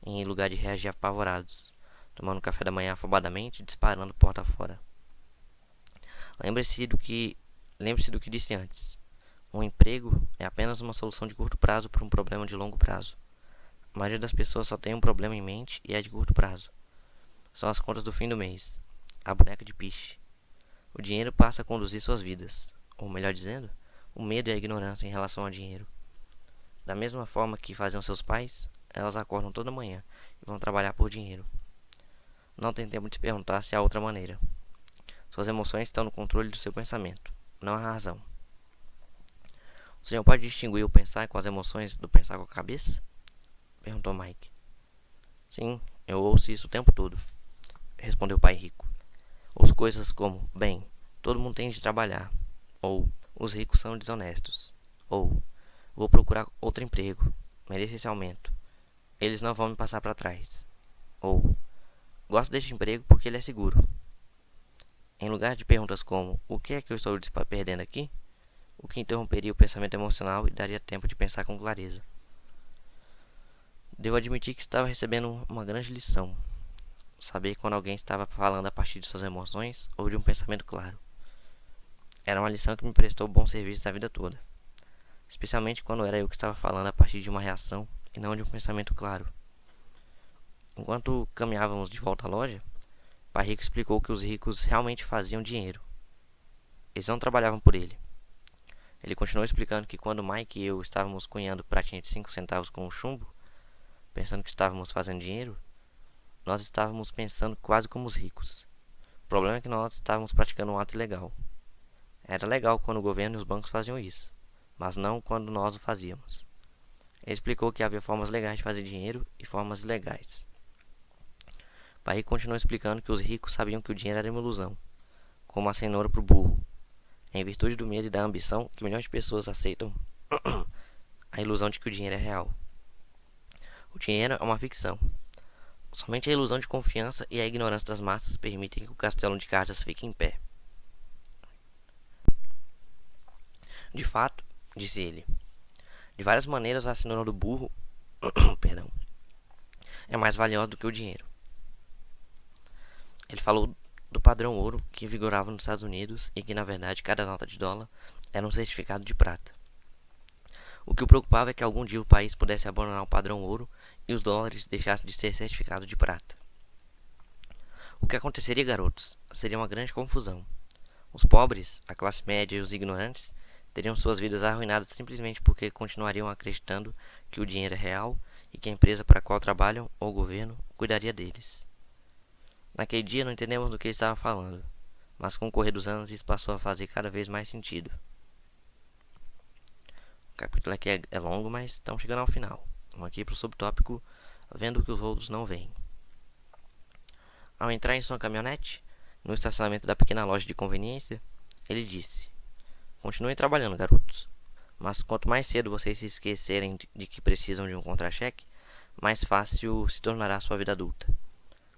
em lugar de reagir apavorados, tomando café da manhã afobadamente e disparando porta fora. Lembre-se do que disse antes. Um emprego é apenas uma solução de curto prazo para um problema de longo prazo. A maioria das pessoas só tem um problema em mente e é de curto prazo. São as contas do fim do mês. A boneca de piche. O dinheiro passa a conduzir suas vidas. Ou melhor dizendo, o medo e a ignorância em relação ao dinheiro. Da mesma forma que faziam seus pais, elas acordam toda manhã e vão trabalhar por dinheiro. Não tem tempo de se perguntar se há outra maneira. Suas emoções estão no controle do seu pensamento, não a razão. O senhor pode distinguir o pensar com as emoções do pensar com a cabeça? Perguntou Mike. Sim, eu ouço isso o tempo todo, respondeu o Pai Rico. Ouço coisas como: bem, todo mundo tem de trabalhar, ou os ricos são desonestos, ou vou procurar outro emprego, mereço esse aumento, eles não vão me passar para trás, ou gosto deste emprego porque ele é seguro. Em lugar de perguntas como: o que é que eu estou perdendo aqui? O que interromperia o pensamento emocional e daria tempo de pensar com clareza. Devo admitir que estava recebendo uma grande lição. Saber quando alguém estava falando a partir de suas emoções ou de um pensamento claro. Era uma lição que me prestou bom serviço a vida toda. Especialmente quando era eu que estava falando a partir de uma reação e não de um pensamento claro. Enquanto caminhávamos de volta à loja, Pai Rico explicou que os ricos realmente faziam dinheiro. Eles não trabalhavam por ele. Ele continuou explicando que quando Mike e eu estávamos cunhando pratinha de 5 centavos com o chumbo, pensando que estávamos fazendo dinheiro, nós estávamos pensando quase como os ricos. O problema é que nós estávamos praticando um ato ilegal. Era legal quando o governo e os bancos faziam isso, mas não quando nós o fazíamos. Ele explicou que havia formas legais de fazer dinheiro e formas ilegais. Pai continuou explicando que os ricos sabiam que o dinheiro era uma ilusão, como a cenoura para o burro. É em virtude do medo e da ambição que milhões de pessoas aceitam a ilusão de que o dinheiro é real. O dinheiro é uma ficção. Somente a ilusão de confiança e a ignorância das massas permitem que o castelo de cartas fique em pé. De fato, disse ele, de várias maneiras a cenoura do burro perdão, é mais valiosa do que o dinheiro. Ele falou do padrão ouro que vigorava nos Estados Unidos e que, na verdade, cada nota de dólar era um certificado de prata. O que o preocupava é que algum dia o país pudesse abandonar o padrão ouro e os dólares deixassem de ser certificados de prata. O que aconteceria, garotos, seria uma grande confusão. Os pobres, a classe média e os ignorantes teriam suas vidas arruinadas simplesmente porque continuariam acreditando que o dinheiro é real e que a empresa para a qual trabalham ou o governo cuidaria deles. Naquele dia não entendemos do que ele estava falando, mas com o correr dos anos isso passou a fazer cada vez mais sentido. O capítulo aqui é longo, mas estamos chegando ao final. Vamos aqui para o subtópico Vendo o que os outros não veem. Ao entrar em sua caminhonete, no estacionamento da pequena loja de conveniência, ele disse: "Continuem trabalhando, garotos. Mas quanto mais cedo vocês se esquecerem de que precisam de um contra-cheque, mais fácil se tornará a sua vida adulta.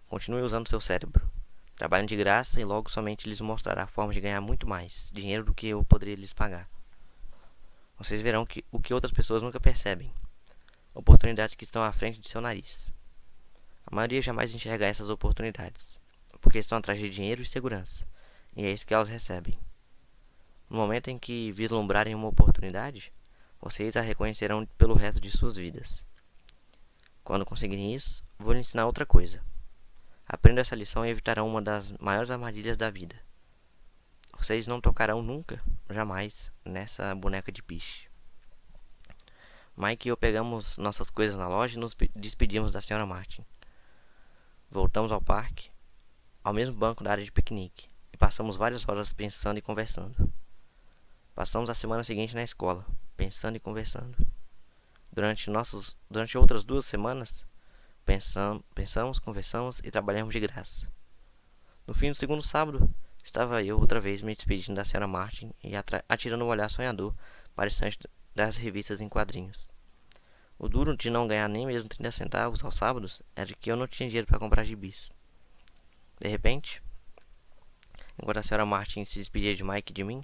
Continue usando seu cérebro. Trabalhem de graça e logo somente lhes mostrará a forma de ganhar muito mais dinheiro do que eu poderia lhes pagar. Vocês verão o que outras pessoas nunca percebem. Oportunidades que estão à frente de seu nariz. A maioria jamais enxerga essas oportunidades, porque estão atrás de dinheiro e segurança, e é isso que elas recebem. No momento em que vislumbrarem uma oportunidade, vocês a reconhecerão pelo resto de suas vidas. Quando conseguirem isso, vou lhe ensinar outra coisa. Aprenda essa lição e evitarão uma das maiores armadilhas da vida. Vocês não tocarão nunca, jamais, nessa boneca de piche." Mike e eu pegamos nossas coisas na loja e nos despedimos da Sra. Martin. Voltamos ao parque, ao mesmo banco da área de piquenique, e passamos várias horas pensando e conversando. Passamos a semana seguinte na escola, pensando e conversando. Durante outras 2 semanas, pensamos, conversamos e trabalhamos de graça. No fim do segundo sábado, estava eu outra vez me despedindo da Sra. Martin e atirando um olhar sonhador para a estante das revistas em quadrinhos. O duro de não ganhar nem mesmo 30 centavos aos sábados era que eu não tinha dinheiro para comprar gibis. De repente, enquanto a Sra. Martin se despedia de Mike e de mim,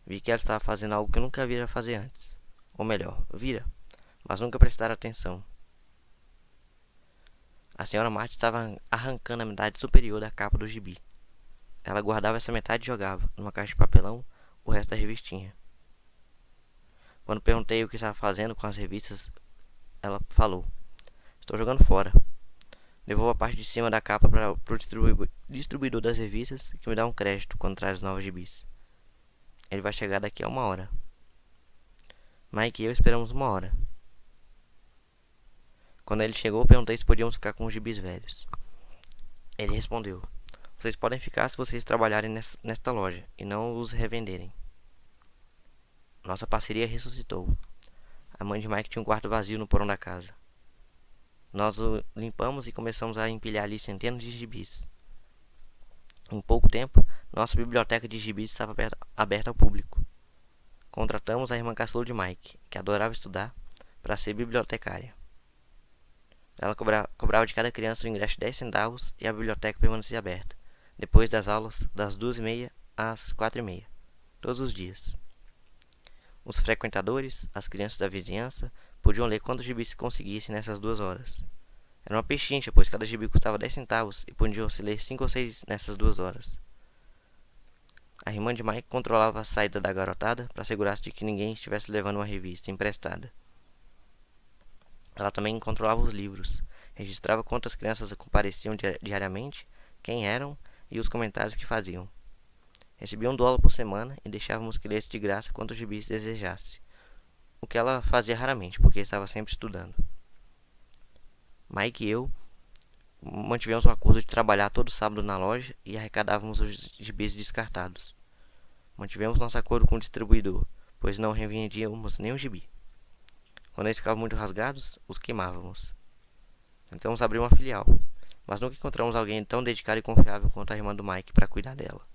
vi que ela estava fazendo algo que eu nunca vira fazer antes. Ou melhor, vira, mas nunca prestara atenção. A Sra. Martin estava arrancando a metade superior da capa do gibi. Ela guardava essa metade e jogava, numa caixa de papelão, o resto da revistinha. Quando perguntei o que estava fazendo com as revistas, ela falou: "Estou jogando fora. Devolvo a parte de cima da capa para o distribuidor das revistas, que me dá um crédito quando traz os novos gibis. Ele vai chegar daqui a 1 hora." Mike e eu esperamos 1 hora. Quando ele chegou, perguntei se podíamos ficar com os gibis velhos. Ele respondeu: "Vocês podem ficar se vocês trabalharem nesta loja e não os revenderem." Nossa parceria ressuscitou. A mãe de Mike tinha um quarto vazio no porão da casa. Nós o limpamos e começamos a empilhar ali centenas de gibis. Em pouco tempo, nossa biblioteca de gibis estava aberta ao público. Contratamos a irmã caçula de Mike, que adorava estudar, para ser bibliotecária. Ela cobrava de cada criança o ingresso de 10 centavos e a biblioteca permanecia aberta, depois das aulas, das 2h30 às 4h30, todos os dias. Os frequentadores, as crianças da vizinhança, podiam ler quantos gibis se conseguissem nessas 2 horas. Era uma pechincha, pois cada gibi custava 10 centavos e podiam se ler 5 ou 6 nessas 2 horas. A irmã de Mike controlava a saída da garotada para assegurar-se de que ninguém estivesse levando uma revista emprestada. Ela também controlava os livros, registrava quantas crianças compareciam diariamente, quem eram e os comentários que faziam. Recebia $1 por semana e deixávamos que lesse de graça quantos gibis desejasse, o que ela fazia raramente, porque estava sempre estudando. Mike e eu mantivemos o acordo de trabalhar todo sábado na loja e arrecadávamos os gibis descartados. Mantivemos nosso acordo com o distribuidor, pois não revendíamos nenhum gibi. Quando eles ficavam muito rasgados, os queimávamos. Tentamos abrir uma filial, mas nunca encontramos alguém tão dedicado e confiável quanto a irmã do Mike para cuidar dela.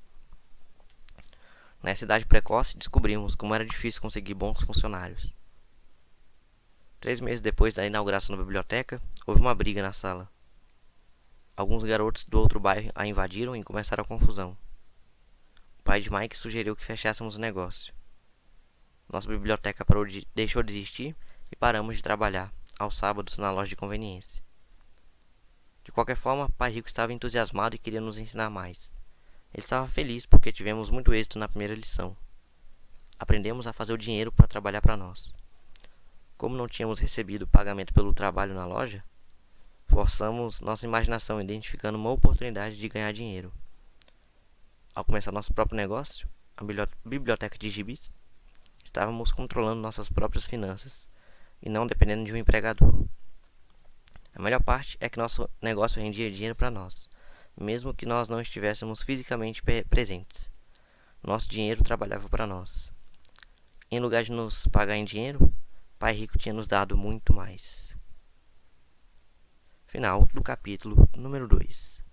Nessa idade precoce, descobrimos como era difícil conseguir bons funcionários. 3 meses depois da inauguração da biblioteca, houve uma briga na sala. Alguns garotos do outro bairro a invadiram e começaram a confusão. O pai de Mike sugeriu que fechássemos o negócio. Nossa biblioteca deixou de existir e paramos de trabalhar, aos sábados, na loja de conveniência. De qualquer forma, pai rico estava entusiasmado e queria nos ensinar mais. Ele estava feliz porque tivemos muito êxito na primeira lição. Aprendemos a fazer o dinheiro para trabalhar para nós. Como não tínhamos recebido pagamento pelo trabalho na loja, forçamos nossa imaginação identificando uma oportunidade de ganhar dinheiro. Ao começar nosso próprio negócio, a biblioteca de gibis, estávamos controlando nossas próprias finanças e não dependendo de um empregador. A melhor parte é que nosso negócio rendia dinheiro para nós, mesmo que nós não estivéssemos fisicamente presentes. Nosso dinheiro trabalhava para nós. Em lugar de nos pagar em dinheiro, Pai Rico tinha nos dado muito mais. Final do capítulo número 2.